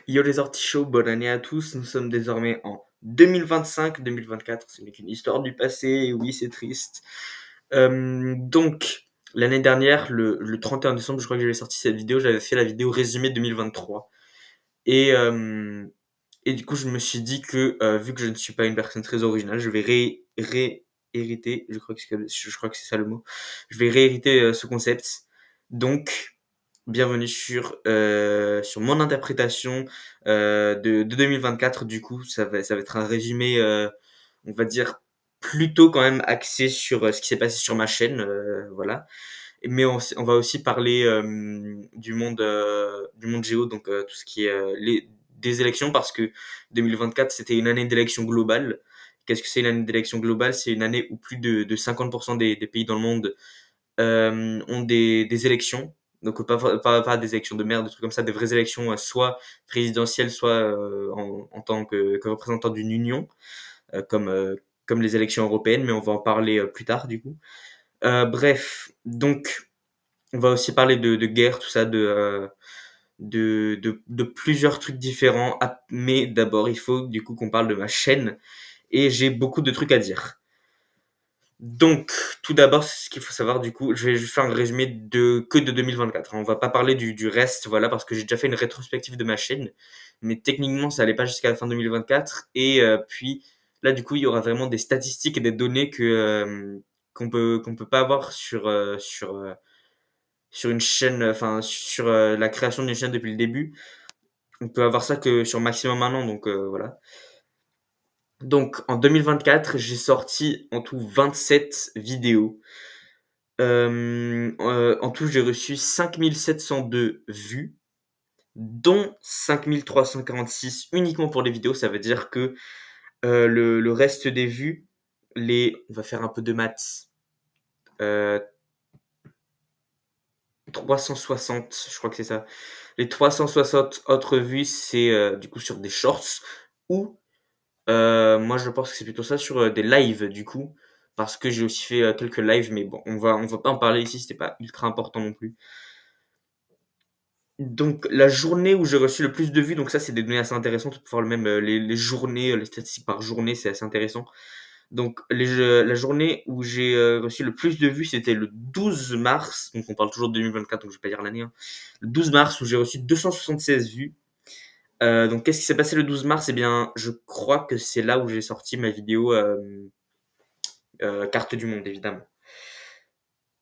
Yo les artichauts, bonne année à tous. Nous sommes désormais en 2025-2024. Ce n'est qu'une histoire du passé. Et oui, c'est triste. Donc, l'année dernière, le 31 décembre, je crois que j'avais sorti cette vidéo. J'avais fait la vidéo résumé 2023. Et, euh, et du coup, je me suis dit que vu que je ne suis pas une personne très originale, je vais réhériter. Je crois que c'est ça le mot. Je vais réhériter ce concept. Donc, bienvenue sur mon interprétation de 2024. Du coup, ça va être un résumé, on va dire, plutôt quand même axé sur ce qui s'est passé sur ma chaîne. Voilà. Mais on va aussi parler du monde géo, donc tout ce qui est des élections, parce que 2024, c'était une année d'élection globale. Qu'est-ce que c'est une année d'élection globale? C'est une année où plus de 50% des pays dans le monde ont des élections. Donc pas des élections de merde, des trucs comme ça, des vraies élections, soit présidentielles, soit en tant que représentant d'une union, comme les élections européennes, mais on va en parler plus tard du coup. Bref, donc on va aussi parler de guerre, tout ça, de plusieurs trucs différents. Mais d'abord, il faut du coup qu'on parle de ma chaîne et j'ai beaucoup de trucs à dire. Donc, tout d'abord, ce qu'il faut savoir, du coup, je vais juste faire un résumé que de 2024. On va pas parler du reste, voilà, parce que j'ai déjà fait une rétrospective de ma chaîne. Mais techniquement, ça allait pas jusqu'à la fin 2024. Et puis, là, du coup, il y aura vraiment des statistiques et des données qu'on peut pas avoir sur une chaîne, enfin, sur la création d'une chaîne depuis le début. On peut avoir ça que sur maximum un an, donc voilà. Donc, en 2024, j'ai sorti en tout 27 vidéos. En tout, j'ai reçu 5702 vues, dont 5346 uniquement pour les vidéos. Ça veut dire que le reste des vues, on va faire un peu de maths, euh, 360, je crois que c'est ça. Les 360 autres vues, c'est du coup sur des shorts ou moi je pense que c'est plutôt ça sur des lives du coup. Parce que j'ai aussi fait quelques lives, mais bon, on va pas en parler ici, c'était pas ultra important non plus. Donc la journée où j'ai reçu le plus de vues, donc ça c'est des données assez intéressantes pour voir même les journées, les statistiques par journée, c'est assez intéressant. Donc la journée où j'ai reçu le plus de vues, c'était le 12 mars, donc on parle toujours de 2024, donc je vais pas dire l'année, hein. Le 12 mars où j'ai reçu 276 vues. Donc qu'est-ce qui s'est passé le 12 mars? Eh bien, je crois que c'est là où j'ai sorti ma vidéo carte du monde, évidemment.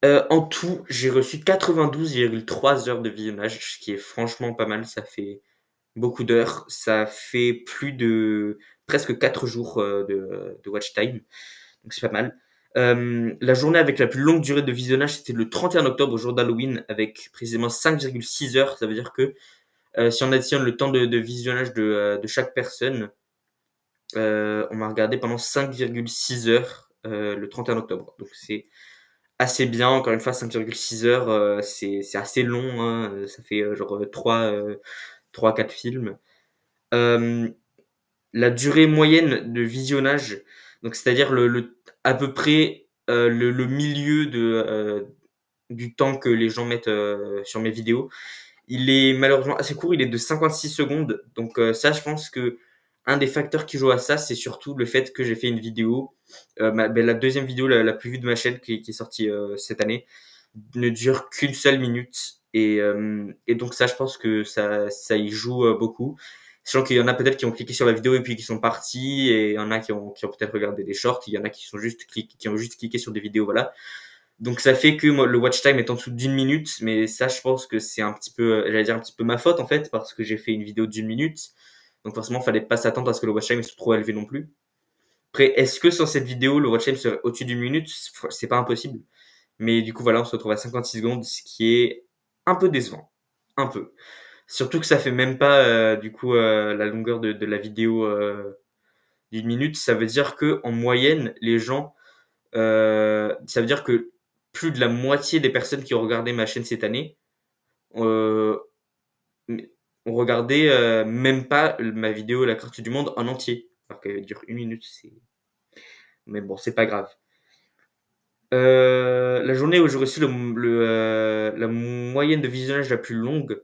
En tout, j'ai reçu 92,3 heures de visionnage, ce qui est franchement pas mal. Ça fait beaucoup d'heures. Ça fait plus de presque 4 jours de watch time. Donc c'est pas mal. La journée avec la plus longue durée de visionnage, c'était le 31 octobre, au jour d'Halloween, avec précisément 5,6 heures. Ça veut dire que si on additionne le temps de visionnage de chaque personne, on m'a regardé pendant 5,6 heures le 31 octobre. Donc c'est assez bien. Encore une fois, 5,6 heures, c'est assez long, hein. Ça fait genre 3-4 films. Euh, la durée moyenne de visionnage, donc c'est-à-dire à peu près le milieu du temps que les gens mettent sur mes vidéos, il est malheureusement assez court, il est de 56 secondes. Donc ça, je pense que un des facteurs qui joue à ça, c'est surtout le fait que j'ai fait une vidéo, la deuxième vidéo la plus vue de ma chaîne qui est sortie cette année, ne dure qu'une seule minute. Et donc ça, je pense que ça y joue beaucoup. Sachant qu'il y en a peut-être qui ont cliqué sur la vidéo et puis qui sont partis, et il y en a qui ont peut-être regardé des shorts, il y en a qui ont juste cliqué sur des vidéos, voilà. Donc ça fait que moi, le watch time est en dessous d'une minute, mais ça je pense que c'est un petit peu, j'allais dire un petit peu ma faute en fait, parce que j'ai fait une vidéo d'une minute. Donc forcément, fallait pas s'attendre à ce que le watch time soit trop élevé non plus. Après, est-ce que sans cette vidéo, le watch time serait au-dessus d'une minute? C'est pas impossible. Mais du coup, voilà, on se retrouve à 56 secondes, ce qui est un peu décevant. Un peu. Surtout que ça fait même pas, du coup, la longueur de la vidéo d'une minute. Ça veut dire que en moyenne, les gens, ça veut dire que plus de la moitié des personnes qui ont regardé ma chaîne cette année euh, ont regardé même pas ma vidéo La carte du monde en entier. Alors qu'elle dure une minute, mais bon, c'est pas grave. La journée où j'ai reçu la moyenne de visionnage la plus longue,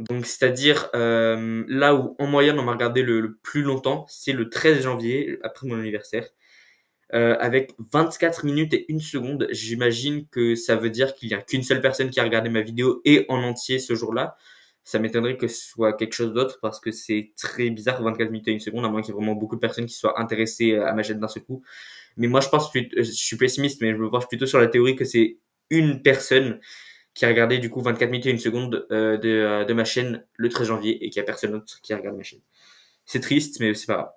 Donc c'est-à-dire, là où en moyenne on m'a regardé le plus longtemps, c'est le 13 janvier, après mon anniversaire, avec 24 minutes et 1 seconde. J'imagine que ça veut dire qu'il y a qu'une seule personne qui a regardé ma vidéo et en entier ce jour-là. Ça m'étonnerait que ce soit quelque chose d'autre parce que c'est très bizarre, 24 minutes et 1 seconde, à moins qu'il y ait vraiment beaucoup de personnes qui soient intéressées à ma chaîne d'un seul coup. Mais moi, je suis pessimiste, mais je me penche plutôt sur la théorie que c'est une personne qui a regardé du coup 24 minutes et 1 seconde de ma chaîne le 13 janvier et qu'il n'y a personne d'autre qui a regardé ma chaîne. C'est triste, mais c'est pas grave.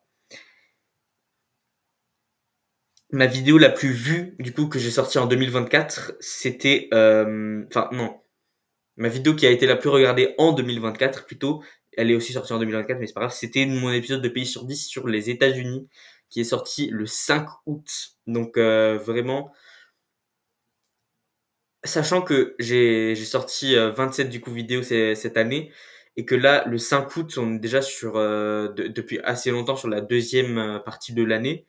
Ma vidéo la plus vue, du coup, que j'ai sortie en 2024, c'était... Enfin, non. Ma vidéo qui a été la plus regardée en 2024, plutôt, elle est aussi sortie en 2024, mais c'est pas grave, c'était mon épisode de Pays sur 10 sur les États-Unis, qui est sorti le 5 août. Donc, vraiment, sachant que j'ai sorti 27 du coup vidéos cette année, et que là, le 5 août, on est déjà sur, depuis assez longtemps sur la deuxième partie de l'année.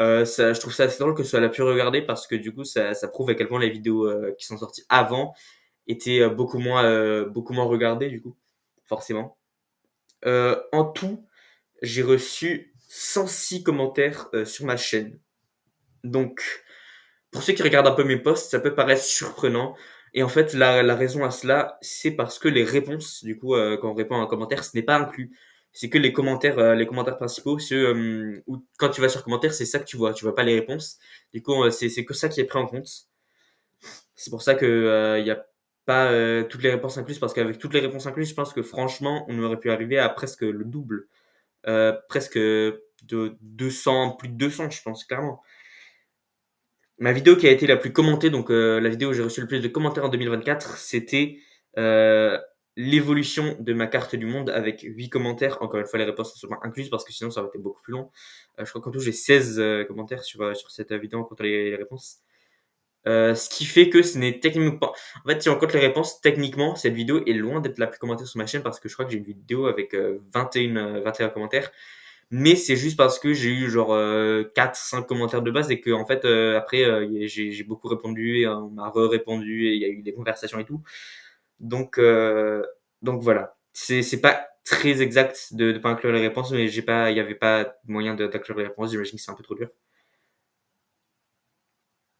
Je trouve ça assez drôle que ce soit la plus regardée parce que du coup, ça prouve à quel point les vidéos qui sont sorties avant étaient beaucoup moins regardées du coup, forcément. En tout, j'ai reçu 106 commentaires sur ma chaîne. Donc, pour ceux qui regardent un peu mes posts, ça peut paraître surprenant. Et en fait, la raison à cela, c'est parce que les réponses, du coup, quand on répond à un commentaire, ce n'est pas inclus. C'est que les commentaires principaux, ceux où quand tu vas sur commentaire, c'est ça que tu vois. Tu vois pas les réponses. Du coup, c'est que ça qui est pris en compte. C'est pour ça que il y a pas toutes les réponses incluses, parce qu'avec toutes les réponses incluses, je pense que franchement, on aurait pu arriver à presque le double, presque de 200, plus de 200, je pense clairement. Ma vidéo qui a été la plus commentée, donc la vidéo où j'ai reçu le plus de commentaires en 2024, c'était euh, l'évolution de ma carte du monde avec 8 commentaires. Encore une fois, les réponses sont pas incluses parce que sinon ça aurait été beaucoup plus long. Je crois qu'en tout, j'ai 16 commentaires sur cette vidéo en comptant les réponses. Ce qui fait que ce n'est techniquement pas... En fait, si on compte les réponses, techniquement, cette vidéo est loin d'être la plus commentée sur ma chaîne parce que je crois que j'ai une vidéo avec 21 commentaires. Mais c'est juste parce que j'ai eu genre 4-5 commentaires de base et que en fait après j'ai beaucoup répondu et on m'a répondu et il y a eu des conversations et tout. Donc donc voilà. C'est pas très exact de pas inclure les réponses, mais j'ai pas il y avait pas moyen d'inclure les réponses, j'imagine que c'est un peu trop dur.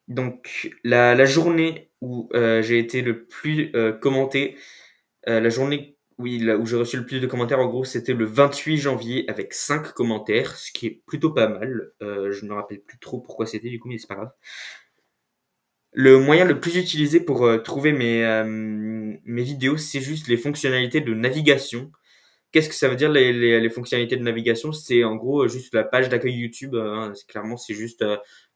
Donc la journée où j'ai été le plus commenté, la journée oui, là où j'ai reçu le plus de commentaires, en gros, c'était le 28 janvier avec 5 commentaires, ce qui est plutôt pas mal. Je ne me rappelle plus trop pourquoi c'était du coup, mais c'est pas grave. Le moyen le plus utilisé pour trouver mes vidéos, c'est juste les fonctionnalités de navigation. Qu'est-ce que ça veut dire les fonctionnalités de navigation? C'est en gros juste la page d'accueil YouTube. Clairement, c'est juste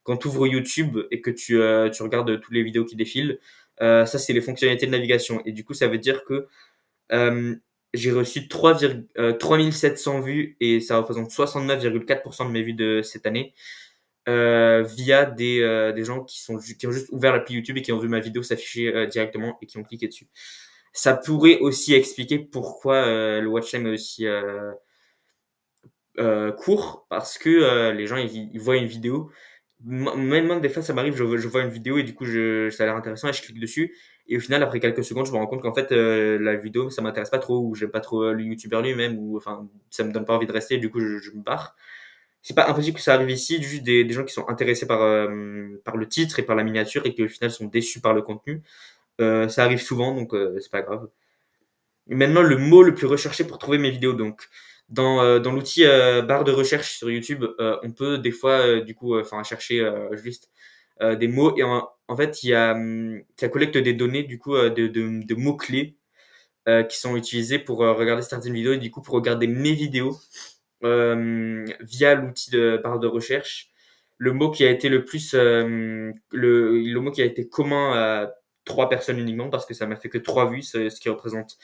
quand tu ouvres YouTube et que tu regardes toutes les vidéos qui défilent. Ça, c'est les fonctionnalités de navigation. Et du coup, ça veut dire que euh, j'ai reçu 3700 vues et ça représente 69,4% de mes vues de cette année via des gens qui ont juste ouvert l'appli YouTube et qui ont vu ma vidéo s'afficher directement et qui ont cliqué dessus. Ça pourrait aussi expliquer pourquoi le watch time est aussi court parce que les gens ils voient une vidéo. Même moi, des fois, ça m'arrive, je vois une vidéo et du coup, ça a l'air intéressant et je clique dessus. Et au final, après quelques secondes, je me rends compte qu'en fait, la vidéo, ça m'intéresse pas trop ou j'aime pas trop le youtubeur lui-même ou enfin, ça me donne pas envie de rester. Du coup, je me barre. C'est pas impossible que ça arrive ici, juste des gens qui sont intéressés par le titre et par la miniature et qui au final sont déçus par le contenu. Ça arrive souvent, donc c'est pas grave. Et maintenant, le mot le plus recherché pour trouver mes vidéos. Donc, dans l'outil barre de recherche sur YouTube, on peut des fois, du coup, enfin, chercher juste des mots. Et en fait, ça collecte des données, du coup, de mots-clés qui sont utilisés pour regarder certaines vidéos et du coup, pour regarder mes vidéos via l'outil de barre de recherche. Le mot qui a été le plus, le mot qui a été commun à 3 personnes uniquement, parce que ça m'a fait que 3 vues, ce qui représente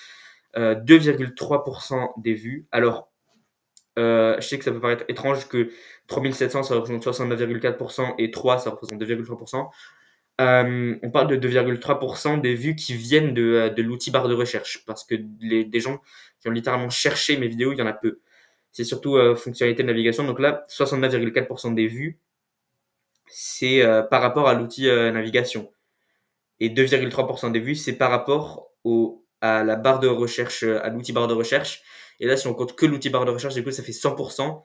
2,3% des vues. Alors, je sais que ça peut paraître étrange que 3700 ça représente 69,4% et 3 ça représente 2,3%. On parle de 2,3% des vues qui viennent de l'outil barre de recherche parce que des gens qui ont littéralement cherché mes vidéos, il y en a peu. C'est surtout fonctionnalité de navigation. Donc là, 69,4% des vues, c'est par rapport à l'outil navigation. Et 2,3% des vues, c'est par rapport au à la barre de recherche, à l'outil barre de recherche. Et là, si on compte que l'outil barre de recherche, du coup, ça fait 100%.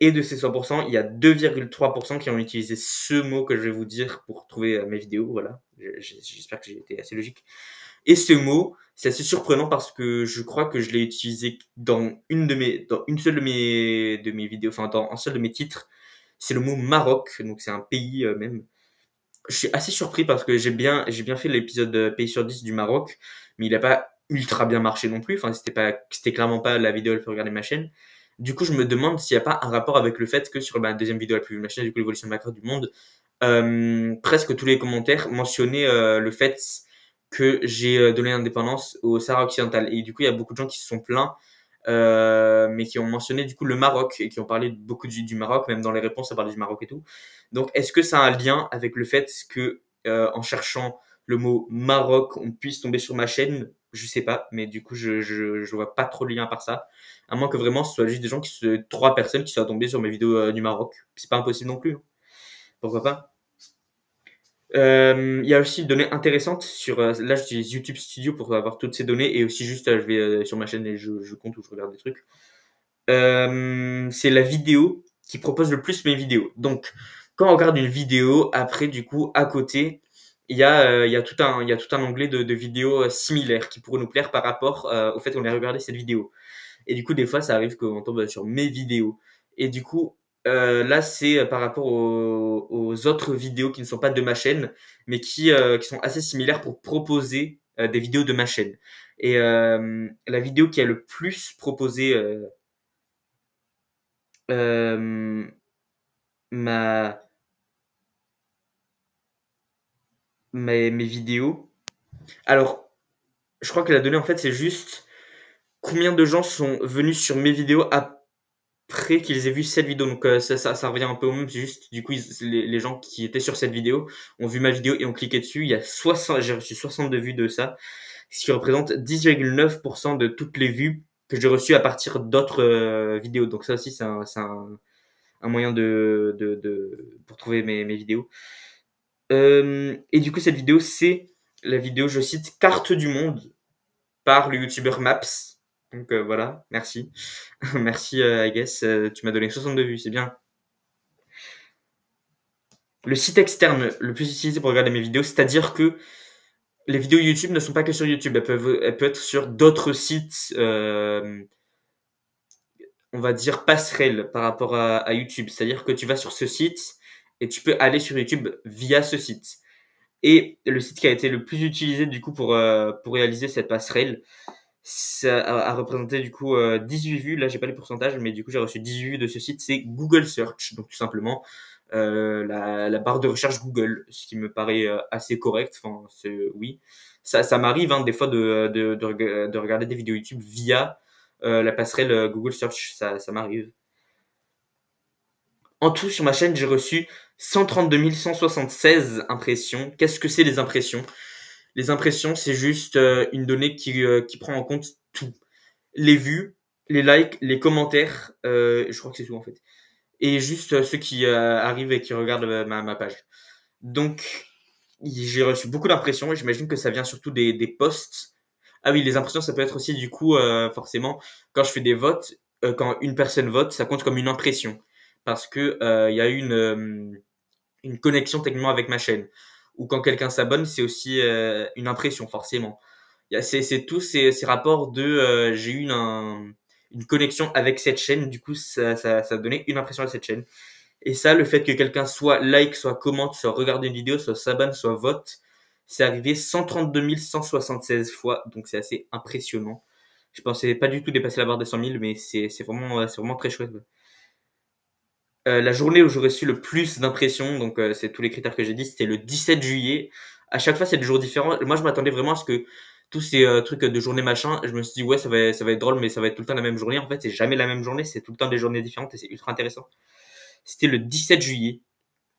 Et de ces 100%, il y a 2,3% qui ont utilisé ce mot que je vais vous dire pour trouver mes vidéos. Voilà. J'espère que j'ai été assez logique. Et ce mot, c'est assez surprenant parce que je crois que je l'ai utilisé dans une seule de mes vidéos, enfin, dans un seul de mes titres. C'est le mot Maroc. Donc, c'est un pays même. Je suis assez surpris parce que j'ai bien fait l'épisode pays sur 10 du Maroc, mais il a pas ultra bien marché non plus. Enfin, c'était clairement pas la vidéo la plus regardée de ma chaîne. Du coup, je me demande s'il n'y a pas un rapport avec le fait que sur ma deuxième vidéo la plus vue de ma chaîne, du coup, l'évolution de la carte du monde, presque tous les commentaires mentionnaient le fait que j'ai donné l'indépendance au Sahara occidental. Et du coup, il y a beaucoup de gens qui se sont plaints, mais qui ont mentionné du coup le Maroc et qui ont parlé beaucoup du Maroc, même dans les réponses, ça parlait du Maroc et tout. Donc, est-ce que ça a un lien avec le fait que, en cherchant le mot Maroc, on puisse tomber sur ma chaîne? Je sais pas, mais du coup, je vois pas trop le lien par ça. À moins que vraiment ce soit juste des gens trois personnes qui soient tombées sur mes vidéos du Maroc. C'est pas impossible non plus, hein. Pourquoi pas? Il y a aussi des données intéressantes sur. Là, j'utilise YouTube Studio pour avoir toutes ces données et aussi juste, je vais sur ma chaîne et je compte ou je regarde des trucs. C'est la vidéo qui propose le plus mes vidéos. Donc, quand on regarde une vidéo, après, du coup, à côté, il y a tout un onglet de vidéos similaires qui pourraient nous plaire par rapport au fait qu'on ait regardé cette vidéo. Et du coup, des fois, ça arrive qu'on tombe sur mes vidéos. Et du coup, là, c'est par rapport aux autres vidéos qui ne sont pas de ma chaîne, mais qui sont assez similaires pour proposer des vidéos de ma chaîne. Et la vidéo qui a le plus proposé euh, ma, mes vidéos. Alors, je crois que la donnée, en fait, c'est juste combien de gens sont venus sur mes vidéos après qu'ils aient vu cette vidéo. Donc, ça revient un peu au même. C'est juste, du coup, les gens qui étaient sur cette vidéo ont vu ma vidéo et ont cliqué dessus. Il y a 60, j'ai reçu 62 vues de ça, ce qui représente 10,9% de toutes les vues que j'ai reçues à partir d'autres vidéos. Donc, ça aussi, c'est un moyen pour trouver mes vidéos. Et du coup, cette vidéo, c'est la vidéo, je cite, Carte du monde par le youtubeur Maps. Donc voilà, merci. Merci, I guess. Tu m'as donné 62 vues, c'est bien. Le site externe le plus utilisé pour regarder mes vidéos, c'est-à-dire que les vidéos YouTube ne sont pas que sur YouTube, elles peuvent être sur d'autres sites, on va dire passerelles par rapport à YouTube. C'est-à-dire que tu vas sur ce site et tu peux aller sur YouTube via ce site. Et le site qui a été le plus utilisé du coup pour réaliser cette passerelle, ça a représenté du coup 18 vues. Là, j'ai pas les pourcentages, mais du coup, j'ai reçu 18 vues de ce site. C'est Google Search, donc tout simplement la barre de recherche Google, ce qui me paraît assez correct. Enfin, oui, ça m'arrive hein, des fois de regarder des vidéos YouTube via la passerelle Google Search. Ça m'arrive. En tout, sur ma chaîne, j'ai reçu 132 176 impressions. Qu'est-ce que c'est les impressions? Les impressions, c'est juste une donnée qui prend en compte tout. Les vues, les likes, les commentaires, je crois que c'est tout en fait. Et juste ceux qui arrivent et qui regardent ma page. Donc, j'ai reçu beaucoup d'impressions et j'imagine que ça vient surtout des posts. Ah oui, les impressions, ça peut être aussi du coup, forcément, quand je fais des votes, quand une personne vote, ça compte comme une impression. Parce que il y a une connexion techniquement avec ma chaîne. Ou quand quelqu'un s'abonne, c'est aussi une impression, forcément. C'est tous ces rapports de j'ai eu une connexion avec cette chaîne, du coup ça donnait une impression à cette chaîne. Et ça, le fait que quelqu'un soit like, soit commente, soit regarde une vidéo, soit s'abonne, soit vote, c'est arrivé 132 176 fois, donc c'est assez impressionnant. Je pensais pas du tout dépasser la barre des 100 000, mais c'est vraiment très chouette. La journée où j'aurais reçu le plus d'impressions, donc c'est tous les critères que j'ai dit, c'était le 17 juillet. À chaque fois, c'est des jours différents. Moi, je m'attendais vraiment à ce que tous ces trucs de journée machin, je me suis dit ouais, ça va être drôle, mais ça va être tout le temps la même journée. En fait, c'est jamais la même journée, c'est tout le temps des journées différentes et c'est ultra intéressant. C'était le 17 juillet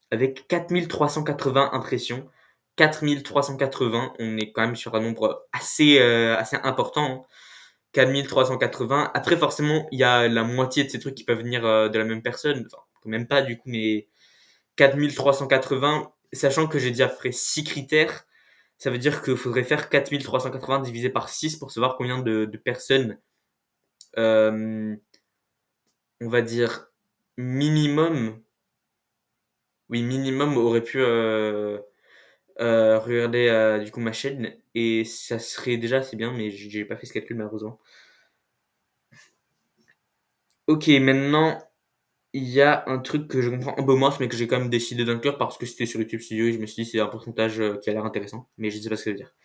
avec 4380 impressions. 4380, on est quand même sur un nombre assez important, hein. 4380. Après, forcément, il y a la moitié de ces trucs qui peuvent venir de la même personne. Enfin, même pas du coup, mais 4380, sachant que j'ai déjà fait 6 critères. Ça veut dire qu'il faudrait faire 4380 divisé par 6 pour savoir combien de personnes, euh, on va dire, minimum, oui, minimum aurait pu regarder du coup ma chaîne. Et ça serait déjà assez bien, mais j'ai pas fait ce calcul malheureusement. Ok, maintenant, il y a un truc que je comprends un peu moins, mais que j'ai quand même décidé d'inclure parce que c'était sur YouTube Studio et je me suis dit c'est un pourcentage qui a l'air intéressant, mais je sais pas ce que ça veut dire.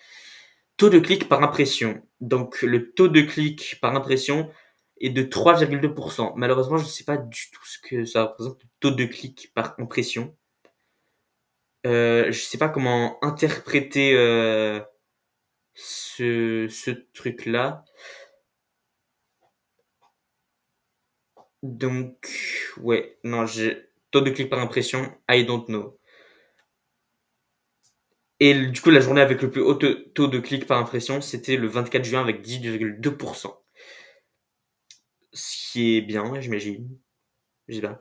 Taux de clic par impression. Donc le taux de clic par impression est de 3,2%. Malheureusement, je ne sais pas du tout ce que ça représente, le taux de clic par impression. Je ne sais pas comment interpréter ce truc-là. Donc, ouais, non, taux de clic par impression, I don't know. Et du coup, la journée avec le plus haut taux de clic par impression, c'était le 24 juin avec 10,2%. Ce qui est bien, j'imagine. Je sais pas.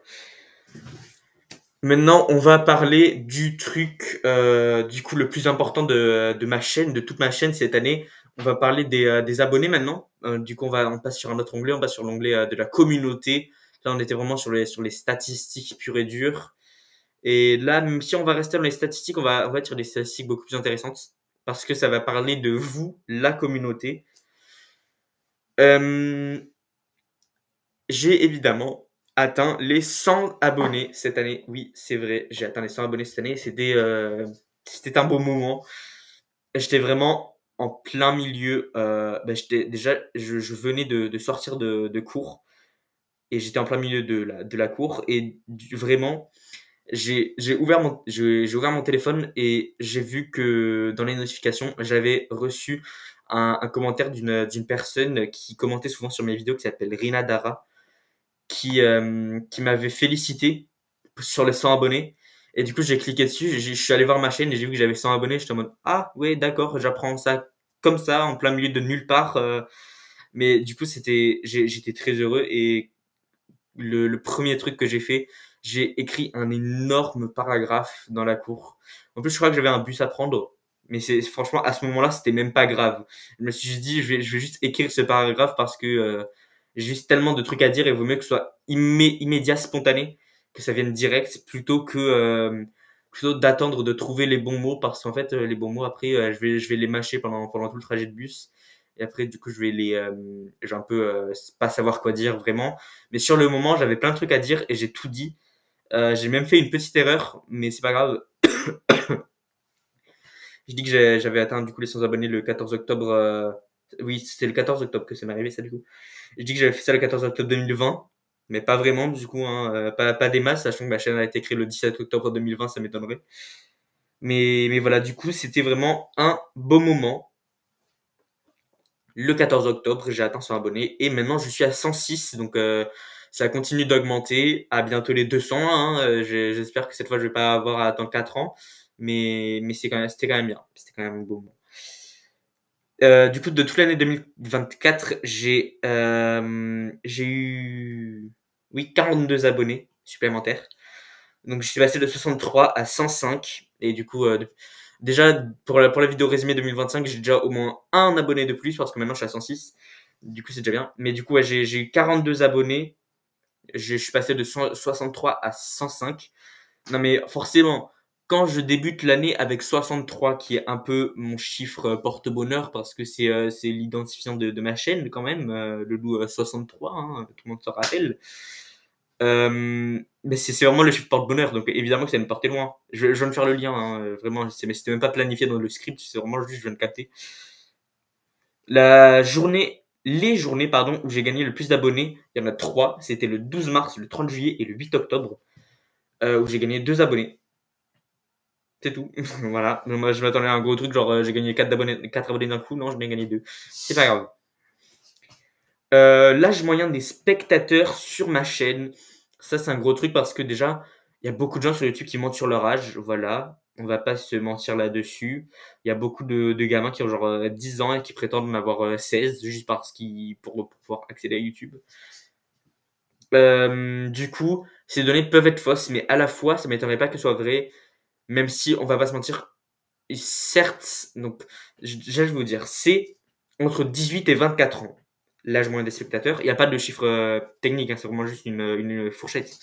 Maintenant, on va parler du truc, du coup, le plus important de ma chaîne, de toute ma chaîne cette année. On va parler des abonnés maintenant. Du coup, on passe sur un autre onglet, on passe sur l'onglet de la communauté. Là, on était vraiment sur les statistiques pures et dures. Et là, même si on va rester dans les statistiques, on va être sur des statistiques beaucoup plus intéressantes parce que ça va parler de vous, la communauté. Euh, j'ai évidemment atteint les 100 abonnés cette année. Oui, c'est vrai, j'ai atteint les 100 abonnés cette année. C'était un beau moment. J'étais vraiment en plein milieu. Déjà, je venais de sortir de cours et j'étais en plein milieu de la cour. Et vraiment, j'ai ouvert mon téléphone et j'ai vu que dans les notifications, j'avais reçu un commentaire d'une personne qui commentait souvent sur mes vidéos qui s'appelle Rina Dara qui m'avait félicité sur les 100 abonnés. Et du coup, j'ai cliqué dessus, je suis allé voir ma chaîne et j'ai vu que j'avais 100 abonnés. J'étais en mode, ah ouais, d'accord, j'apprends ça comme ça, en plein milieu de nulle part. Mais du coup, j'étais très heureux. Et le premier truc que j'ai fait, j'ai écrit un énorme paragraphe dans la cour. En plus, je crois que j'avais un bus à prendre. Mais franchement, à ce moment-là, c'était même pas grave. Je me suis juste dit, je vais juste écrire ce paragraphe parce que j'ai juste tellement de trucs à dire et il vaut mieux que ce soit immédiat, spontané, que ça vienne direct, plutôt d'attendre de trouver les bons mots parce qu'en fait, les bons mots après, je vais les mâcher pendant tout le trajet de bus. Et après, du coup, je vais un peu pas savoir quoi dire vraiment. Mais sur le moment, j'avais plein de trucs à dire et j'ai tout dit. J'ai même fait une petite erreur, mais c'est pas grave. Je dis que j'avais atteint du coup les 100 abonnés le 14 octobre. Oui, c'était le 14 octobre que ça m'est arrivé ça du coup. Je dis que j'avais fait ça le 14 octobre 2020, mais pas vraiment du coup, hein, pas des masses, sachant que ma chaîne a été créée le 17 octobre 2020, ça m'étonnerait. Mais voilà, du coup, c'était vraiment un beau moment. Le 14 octobre, j'ai atteint 100 abonnés et maintenant je suis à 106, donc ça continue d'augmenter. À bientôt les 200, hein, j'espère que cette fois je vais pas avoir à attendre 4 ans, mais c'était quand même bien, c'était quand même un beau moment. Du coup, de toute l'année 2024, j'ai eu, oui, 42 abonnés supplémentaires. Donc, je suis passé de 63 à 105. Et du coup, déjà, pour la vidéo résumé 2025, j'ai déjà au moins un abonné de plus parce que maintenant je suis à 106. Du coup, c'est déjà bien. Mais du coup, ouais, j'ai eu 42 abonnés. Je suis passé de 63 à 105. Non, mais forcément, quand je débute l'année avec 63, qui est un peu mon chiffre porte-bonheur, parce que c'est l'identifiant de ma chaîne quand même, le loup 63, hein, tout le monde s'en rappelle. Mais c'est vraiment le chiffre porte-bonheur, donc évidemment que ça me portait loin. Je viens de faire le lien, hein, vraiment, mais c'était même pas planifié dans le script, c'est vraiment juste je viens de capter. Les journées, pardon, où j'ai gagné le plus d'abonnés, il y en a trois. C'était le 12 mars, le 30 juillet et le 8 octobre, où j'ai gagné 2 abonnés. C'est tout. Voilà. Moi, je m'attendais à un gros truc, genre j'ai gagné 4 abonnés d'un coup. Non, j'en ai gagné 2. C'est pas grave. L'âge moyen des spectateurs sur ma chaîne. Ça, c'est un gros truc parce que déjà, il y a beaucoup de gens sur YouTube qui mentent sur leur âge. Voilà. On va pas se mentir là-dessus. Il y a beaucoup de gamins qui ont genre 10 ans et qui prétendent en avoir 16 juste parce qu'ils pour pouvoir accéder à YouTube. Du coup, ces données peuvent être fausses, mais à la fois, ça m'étonnerait pas que ce soit vrai, même si on va pas se mentir, Et certes, donc, déjà, je vais vous dire, c'est entre 18 et 24 ans, l'âge moyen des spectateurs. Il n'y a pas de chiffre technique, hein, c'est vraiment juste une fourchette.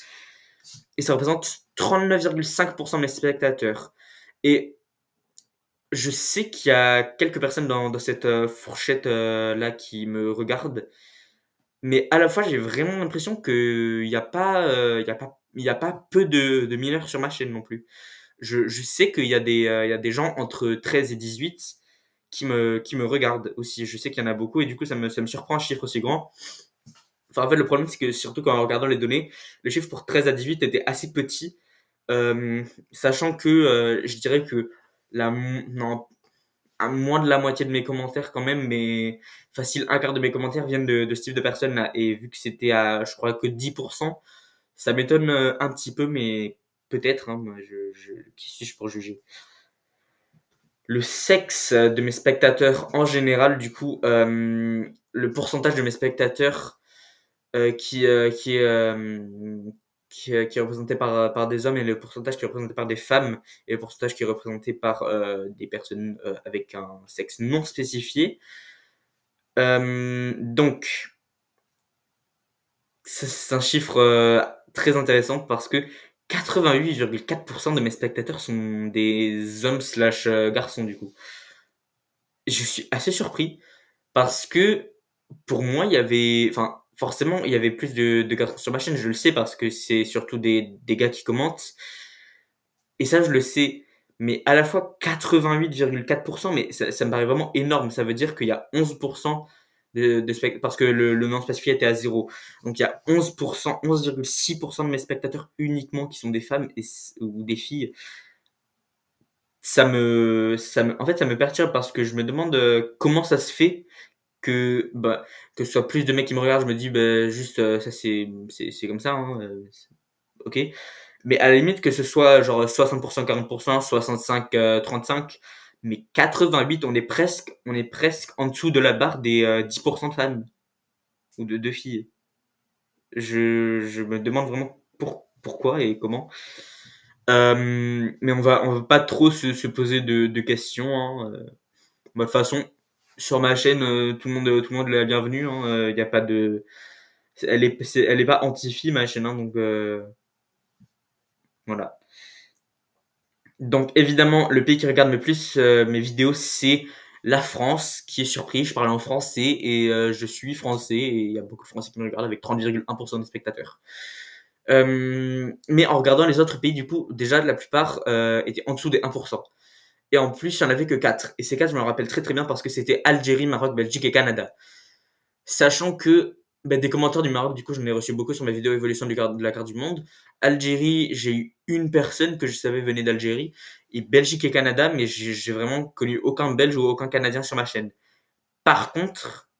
Et ça représente 39,5% de mes spectateurs. Et je sais qu'il y a quelques personnes dans cette fourchette là qui me regardent, mais à la fois j'ai vraiment l'impression qu'il n'y a pas, il y a pas peu de mineurs sur ma chaîne non plus. Je sais qu'il y a il y a des gens entre 13 et 18 qui me regardent aussi. Je sais qu'il y en a beaucoup et du coup ça me surprend un chiffre aussi grand. Enfin, en fait, le problème c'est que surtout qu'en regardant les données, le chiffre pour 13 à 18 était assez petit, sachant que je dirais que non, à moins de la moitié de mes commentaires quand même, mais facile un quart de mes commentaires viennent de ce type de personnes là. Et vu que c'était à, je crois que 10%, ça m'étonne un petit peu, mais peut-être, hein, moi, qui suis-je pour juger? Le sexe de mes spectateurs en général, du coup, le pourcentage de mes spectateurs qui est représenté par des hommes et le pourcentage qui est représenté par des femmes et le pourcentage qui est représenté par des personnes avec un sexe non spécifié. Donc, c'est un chiffre très intéressant parce que 88,4% de mes spectateurs sont des hommes slash garçons du coup. Je suis assez surpris parce que pour moi, il y avait, enfin, forcément, il y avait plus de garçons sur ma chaîne, je le sais parce que c'est surtout des gars qui commentent. Et ça, je le sais. Mais à la fois 88,4%, mais ça me paraît vraiment énorme. Ça veut dire qu'il y a 11% parce que le non spécifié était à zéro. Donc il y a 11%, 11,6% de mes spectateurs uniquement qui sont des femmes ou des filles. En fait, ça me perturbe parce que je me demande comment ça se fait que ce soit plus de mecs qui me regardent. Je me dis, bah, juste, ça c'est comme ça, hein, ok. Mais à la limite que ce soit genre 60%, 40%, 65, 35, mais 88, on est presque en dessous de la barre des 10% de femmes ou de filles. Je me demande vraiment pourquoi et comment. Mais on va pas trop se poser de questions, hein. Bah, de toute façon, sur ma chaîne, tout le monde est la bienvenue, hein. Y a pas de, elle est pas anti-fille ma chaîne, hein, donc voilà. Donc évidemment, le pays qui regarde le plus mes vidéos, c'est la France, qui est surpris. Je parle en français et je suis français et il y a beaucoup de Français qui me regardent avec 30,1% de spectateurs. Mais en regardant les autres pays, du coup, déjà la plupart étaient en dessous des 1%. Et en plus, il n'y en avait que 4. Et ces 4, je me rappelle très très bien parce que c'était Algérie, Maroc, Belgique et Canada. Sachant que des commentaires du Maroc, du coup, j'en ai reçu beaucoup sur ma vidéo évolution de la carte du monde. Algérie, j'ai eu une personne que je savais venait d'Algérie. Et Belgique et Canada, mais j'ai vraiment connu aucun Belge ou aucun Canadien sur ma chaîne. Par contre,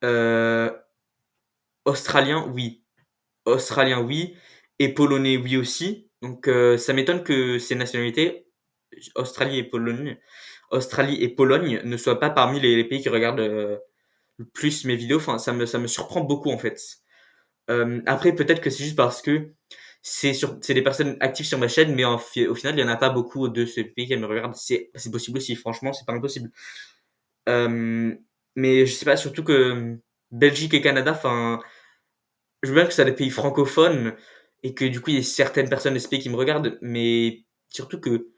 euh, Australien, oui. Australien, oui. Et Polonais, oui aussi. Donc, ça m'étonne que ces nationalités, Australie et Pologne, Australie et Pologne, ne soient pas parmi les pays qui regardent le plus mes vidéos. Enfin, ça me surprend beaucoup en fait. Après, peut-être que c'est juste parce que c'est des personnes actives sur ma chaîne, mais au final, il y en a pas beaucoup de ce pays qui me regardent. C'est possible aussi. Franchement, c'est pas impossible. Euh, mais je sais pas, surtout que Belgique et Canada, enfin, je veux bien que c'est des pays francophones et que du coup, il y a certaines personnes de ce pays qui me regardent, mais surtout que,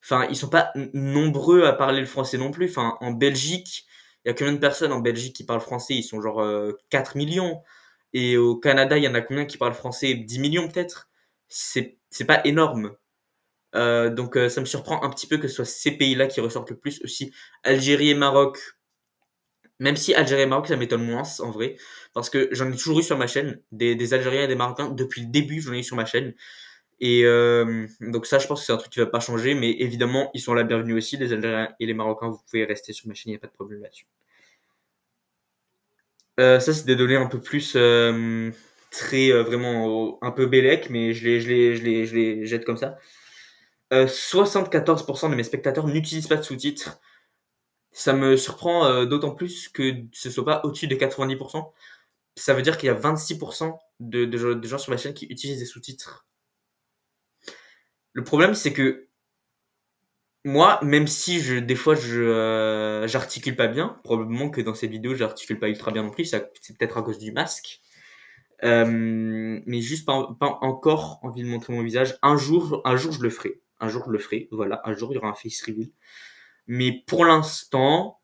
enfin, ils sont pas nombreux à parler le français non plus. Enfin, en Belgique, il y a combien de personnes en Belgique qui parlent français? Ils sont genre 4 millions. Et au Canada, il y en a combien qui parlent français? 10 millions peut-être? C'est pas énorme. Donc ça me surprend un petit peu que ce soit ces pays-là qui ressortent le plus aussi. Algérie et Maroc, même si Algérie et Maroc, ça m'étonne moins en vrai, parce que j'en ai toujours eu sur ma chaîne, des Algériens et des Marocains, depuis le début j'en ai eu sur ma chaîne. Et donc ça, je pense que c'est un truc qui va pas changer, mais évidemment, ils sont la bienvenue aussi, les Algériens et les Marocains, vous pouvez rester sur ma chaîne, il n'y a pas de problème là-dessus. Ça, c'est des données un peu plus très vraiment un peu bellec, mais je les jette comme ça. 74% de mes spectateurs n'utilisent pas de sous-titres. Ça me surprend d'autant plus que ce soit pas au-dessus de 90%. Ça veut dire qu'il y a 26% de gens sur ma chaîne qui utilisent des sous-titres. Le problème, c'est que moi, même si des fois, j'articule pas bien, probablement que dans cette vidéo, j'articule pas ultra bien non plus, c'est peut-être à cause du masque. Mais juste pas encore envie de montrer mon visage. Un jour, je le ferai. Un jour, je le ferai. Voilà, un jour, il y aura un face reveal. Mais pour l'instant,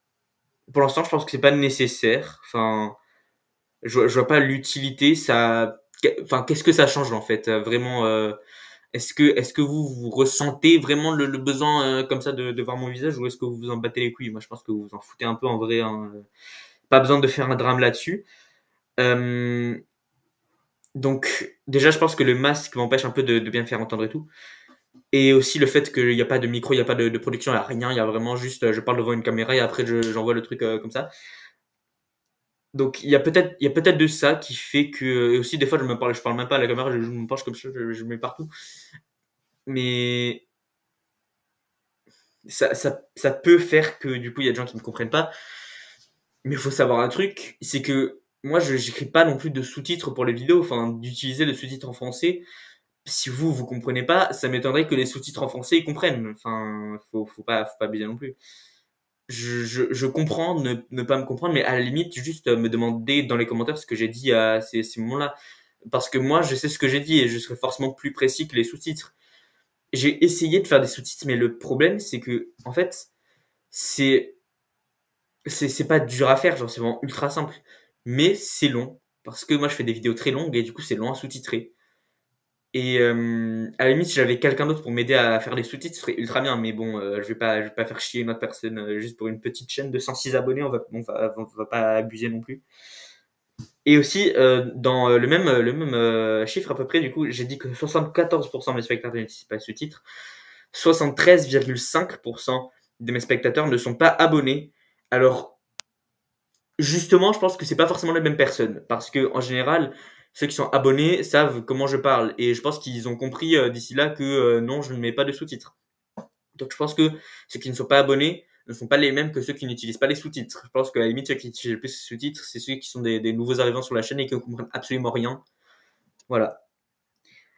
je pense que c'est pas nécessaire. Enfin, je vois pas l'utilité. Enfin, qu'est-ce que ça change en fait? Vraiment, est-ce que vous ressentez vraiment le besoin comme ça de voir mon visage ou est-ce que vous vous en battez les couilles? Moi, je pense que vous vous en foutez un peu en vrai, hein. Pas besoin de faire un drame là-dessus. Euh, donc, déjà, je pense que le masque m'empêche un peu de bien me faire entendre et tout. Et aussi le fait qu'il n'y a pas de micro, il n'y a pas de production, il n'y a rien, il y a vraiment juste, je parle devant une caméra et après j'envoie le truc comme ça. Donc il y a peut-être de ça qui fait que, et aussi des fois je parle même pas à la caméra, je me penche comme ça, je mets partout. Mais ça peut faire que du coup il y a des gens qui ne comprennent pas. Mais il faut savoir un truc, c'est que moi je j'écris pas non plus de sous-titres pour les vidéos, enfin d'utiliser le sous-titre en français. Si vous comprenez pas, ça m'étonnerait que les sous-titres en français ils comprennent. Enfin, faut pas abuser non plus. Je comprends ne pas me comprendre, mais à la limite, juste me demander dans les commentaires ce que j'ai dit à ces moments-là. Parce que moi, je sais ce que j'ai dit et je serai forcément plus précis que les sous-titres. J'ai essayé de faire des sous-titres, mais le problème, c'est que, en fait, c'est, c'est pas dur à faire, genre, c'est vraiment ultra simple. Mais c'est long. Parce que moi, je fais des vidéos très longues et du coup, c'est long à sous-titrer. Et à la limite, si j'avais quelqu'un d'autre pour m'aider à faire les sous-titres, ce serait ultra bien. Mais bon, je vais pas faire chier une autre personne juste pour une petite chaîne de 106 abonnés. On va pas abuser non plus. Et aussi, dans le même chiffre à peu près, du coup, j'ai dit que 74% de mes spectateurs n'utilisent pas les sous-titres. 73,5% de mes spectateurs ne sont pas abonnés. Alors, justement, je pense que c'est pas forcément les mêmes personnes. Parce que, en général, ceux qui sont abonnés savent comment je parle. Et je pense qu'ils ont compris d'ici là que non, je ne mets pas de sous-titres. Donc, je pense que ceux qui ne sont pas abonnés ne sont pas les mêmes que ceux qui n'utilisent pas les sous-titres. Je pense qu'à la limite, ceux qui utilisent le plus les sous-titres, c'est ceux qui sont des nouveaux arrivants sur la chaîne et qui ne comprennent absolument rien. Voilà.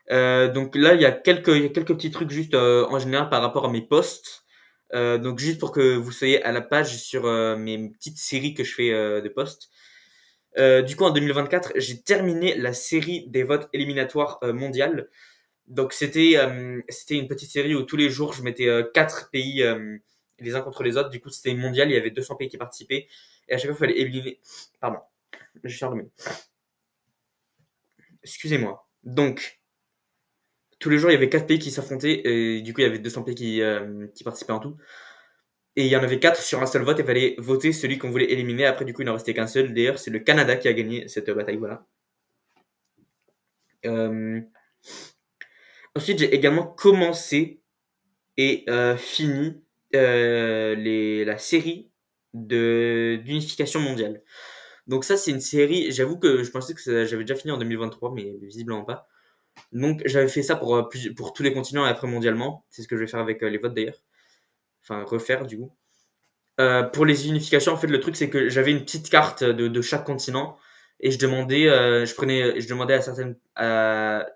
Donc là, il y a quelques petits trucs juste en général par rapport à mes posts. Donc juste pour que vous soyez à la page sur mes petites séries que je fais de posts. Du coup, en 2024, j'ai terminé la série des votes éliminatoires mondiales. Donc c'était une petite série où tous les jours je mettais quatre pays les uns contre les autres. Du coup, c'était mondial, il y avait 200 pays qui participaient et à chaque fois il fallait éliminer. Pardon, je suis enrhumé. Excusez-moi. Donc tous les jours il y avait quatre pays qui s'affrontaient et du coup il y avait 200 pays qui participaient en tout. Et il y en avait quatre sur un seul vote et il fallait voter celui qu'on voulait éliminer. Après du coup il n'en restait qu'un seul. D'ailleurs c'est le Canada qui a gagné cette bataille. Voilà. Euh, Ensuite j'ai également commencé et fini la série d'unification mondiale. Donc ça, c'est une série, j'avoue que je pensais que j'avais déjà fini en 2023, mais visiblement pas. Donc j'avais fait ça pour tous les continents et après mondialement. C'est ce que je vais faire avec les votes d'ailleurs. Enfin, refaire du coup. Pour les unifications, en fait, le truc, c'est que j'avais une petite carte de chaque continent et je demandais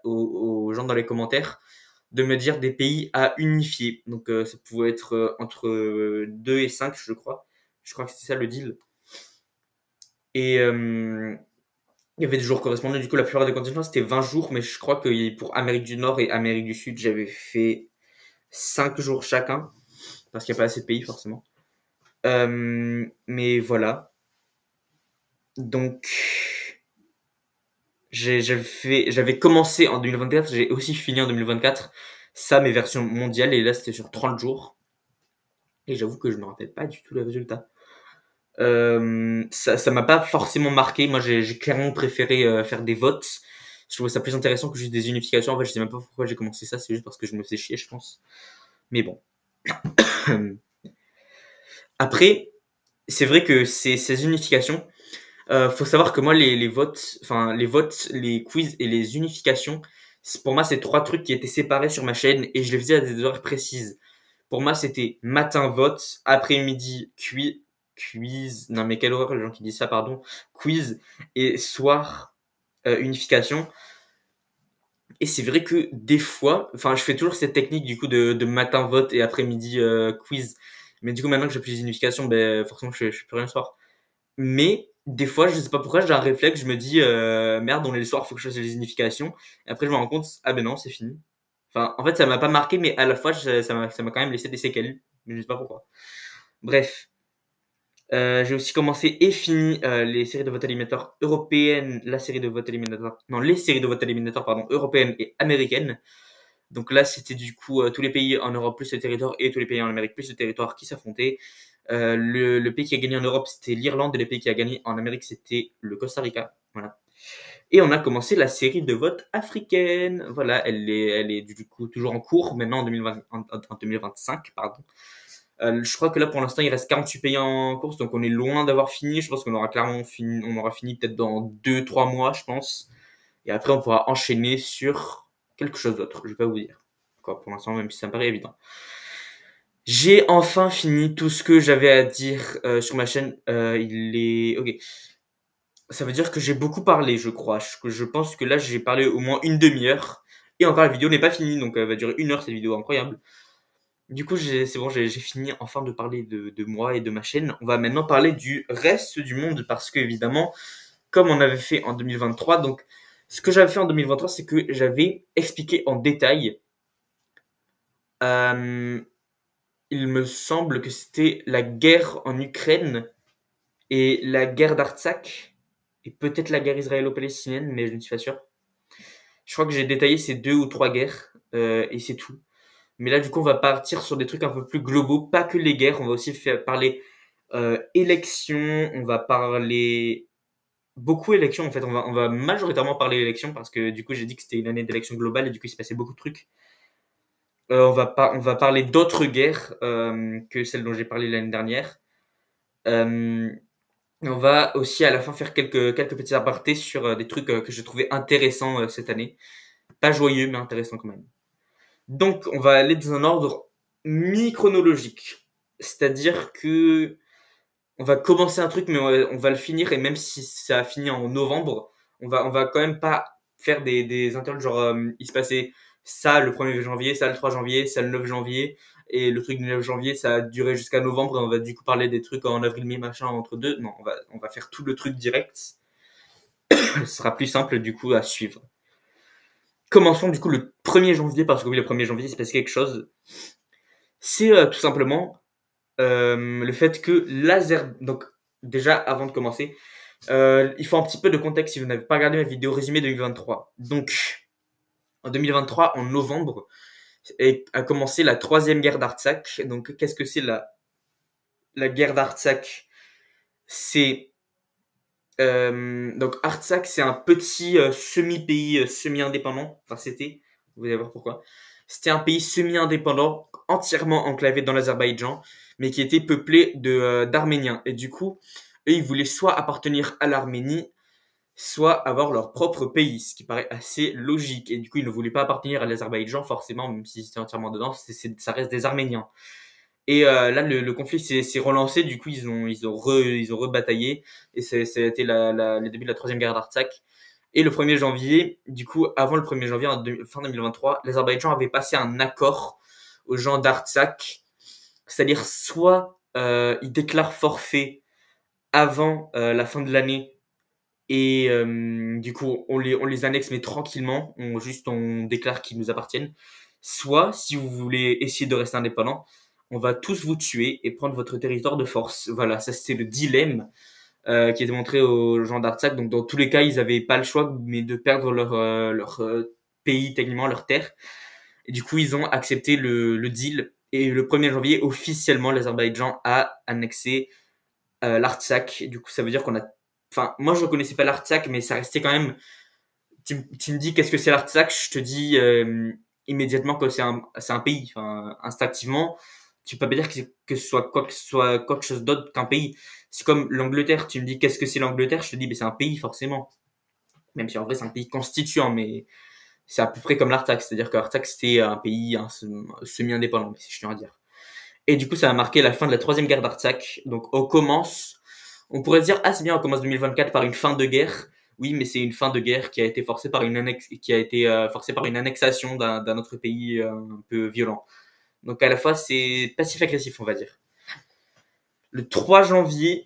aux gens dans les commentaires de me dire des pays à unifier. Donc ça pouvait être entre 2 et 5, je crois. Je crois que c'est ça le deal. Et il y avait des jours correspondants. Du coup, la plupart des continents, c'était 20 jours. Mais je crois que pour Amérique du Nord et Amérique du Sud, j'avais fait 5 jours chacun. Parce qu'il n'y a pas assez de pays, forcément. Mais voilà. Donc, j'avais commencé en 2024. J'ai aussi fini en 2024. Ça, mes versions mondiales. Et là, c'était sur 30 jours. Et j'avoue que je me rappelle pas du tout les résultats. Ça m'a pas forcément marqué. Moi, j'ai clairement préféré faire des votes. Je trouvais ça plus intéressant que juste des unifications. En fait, je sais même pas pourquoi j'ai commencé ça. C'est juste parce que je me fais chier, je pense. Mais bon. Après, c'est vrai que ces unifications, faut savoir que moi, les votes, les quiz et les unifications, pour moi, c'est trois trucs qui étaient séparés sur ma chaîne et je les faisais à des heures précises. Pour moi, c'était matin vote, après-midi quiz, non mais quelle horreur les gens qui disent ça, pardon, quiz, et soir unification. Et c'est vrai que des fois, enfin, je fais toujours cette technique du coup de matin vote et après-midi quiz. Mais du coup, maintenant que j'ai plus d'unification, ben forcément, je fais plus rien le soir. Mais des fois, je sais pas pourquoi, j'ai un réflexe, je me dis merde, on est le soir, faut que je fasse les unifications. Et après, je me rends compte, ah ben non, c'est fini. Enfin, en fait, ça m'a pas marqué, mais à la fois, ça m'a quand même laissé des séquelles. Mais je sais pas pourquoi. Bref. J'ai aussi commencé et fini les séries de vote éliminatoire européennes, la série de vote éliminatoire, non, les séries de vote éliminatoire, pardon, européennes et américaines. Donc là, c'était du coup tous les pays en Europe plus le territoire et tous les pays en Amérique plus le territoire qui s'affrontaient. Le pays qui a gagné en Europe, c'était l'Irlande et le pays qui a gagné en Amérique, c'était le Costa Rica. Voilà. Et on a commencé la série de vote africaine. Voilà, elle est du coup toujours en cours maintenant en 2020, en 2025, pardon. Je crois que là, pour l'instant, il reste 48 pays en course, donc on est loin d'avoir fini. Je pense qu'on aura clairement fini, on aura fini peut-être dans 2-3 mois, je pense. Et après, on pourra enchaîner sur quelque chose d'autre. Je vais pas vous dire. Quoi, pour l'instant, même si ça me paraît évident. J'ai enfin fini tout ce que j'avais à dire sur ma chaîne. Il est ok. Ça veut dire que j'ai beaucoup parlé, je crois. Je pense que là, j'ai parlé au moins une demi-heure. Et encore, la vidéo n'est pas finie, donc elle va durer 1 heure cette vidéo, incroyable. Du coup, c'est bon, j'ai fini enfin de parler de moi et de ma chaîne. On va maintenant parler du reste du monde parce que, évidemment, comme on avait fait en 2023, donc ce que j'avais fait en 2023, c'est que j'avais expliqué en détail. euh, il me semble que c'était la guerre en Ukraine et la guerre d'Artsakh et peut-être la guerre israélo-palestinienne, mais je ne suis pas sûr. Je crois que j'ai détaillé ces 2 ou 3 guerres et c'est tout. Mais là, du coup, on va partir sur des trucs un peu plus globaux, pas que les guerres. On va aussi parler élections, on va parler beaucoup élections en fait. On va majoritairement parler élections parce que du coup, j'ai dit que c'était une année d'élections globale et du coup, il se passait beaucoup de trucs. On va parler d'autres guerres que celles dont j'ai parlé l'année dernière. Euh, on va aussi à la fin faire quelques petits apartés sur des trucs que je trouvais intéressants cette année. Pas joyeux, mais intéressants quand même. Donc, on va aller dans un ordre mi-chronologique. C'est-à-dire que on va commencer un truc, mais on va le finir, et même si ça a fini en novembre, on va quand même pas faire des interludes, genre il se passait ça le 1er janvier, ça le 3 janvier, ça le 9 janvier, et le truc du 9 janvier, ça a duré jusqu'à novembre, et on va du coup parler des trucs en avril, mai, machin, entre deux. Non, on va faire tout le truc direct. Ce sera plus simple du coup à suivre. Commençons du coup le 1er janvier, parce que oui, le 1er janvier, il s'est passé quelque chose. C'est tout simplement le fait que donc déjà avant de commencer, il faut un petit peu de contexte si vous n'avez pas regardé ma vidéo résumée 2023. Donc en 2023, en novembre, a commencé la troisième guerre d'Artsakh. Donc qu'est-ce que c'est la guerre d'Artsakh? C'est donc Artsakh, c'est un petit semi-pays semi-indépendant. Enfin c'était, vous allez voir pourquoi. C'était un pays semi-indépendant, entièrement enclavé dans l'Azerbaïdjan, mais qui était peuplé d'Arméniens. Et du coup, eux, ils voulaient soit appartenir à l'Arménie, soit avoir leur propre pays, ce qui paraît assez logique. Et du coup, ils ne voulaient pas appartenir à l'Azerbaïdjan, forcément, même si c'était entièrement dedans, ça reste des Arméniens. Et là, le conflit s'est relancé, du coup, ils ont rebataillé, et ça a été le début de la troisième guerre d'Artsakh. Et le 1er janvier, du coup, avant le 1er janvier, fin 2023, l'Azerbaïdjan avait passé un accord aux gens d'Artsakh, c'est-à-dire soit ils déclarent forfait avant la fin de l'année, et du coup, on les annexe, mais tranquillement, on déclare qu'ils nous appartiennent. Soit, si vous voulez essayer de rester indépendant, on va tous vous tuer et prendre votre territoire de force. Voilà, ça c'est le dilemme qui était montré aux gens d'Artsakh. Donc dans tous les cas, ils n'avaient pas le choix, mais de perdre leur pays, techniquement leur terre. Et du coup, ils ont accepté le deal. Et le 1er janvier, officiellement, l'Azerbaïdjan a annexé l'Artsakh. Du coup, ça veut dire qu'on a... Enfin, moi, je ne connaissais pas l'Artsakh, mais ça restait quand même... Tu me dis qu'est-ce que c'est l'Artsakh, je te dis immédiatement que c'est un pays. Enfin, instinctivement, tu peux pas dire que ce soit quoi que chose d'autre qu'un pays. C'est comme l'Angleterre. Tu me dis qu'est-ce que c'est l'Angleterre, je te dis c'est un pays forcément. Même si en vrai c'est un pays constituant, mais c'est à peu près comme l'Artsakh. C'est-à-dire que l'Artsakh c'était un pays semi-indépendant, si je tiens à dire. Et du coup ça a marqué la fin de la troisième guerre d'Artsakh. Donc on commence, on pourrait se dire ah c'est bien, on commence 2024 par une fin de guerre. Oui, mais c'est une fin de guerre qui a été forcée par forcée par une annexation d'un autre pays un peu violent. Donc à la fois, c'est passif-agressif, on va dire. Le 3 janvier,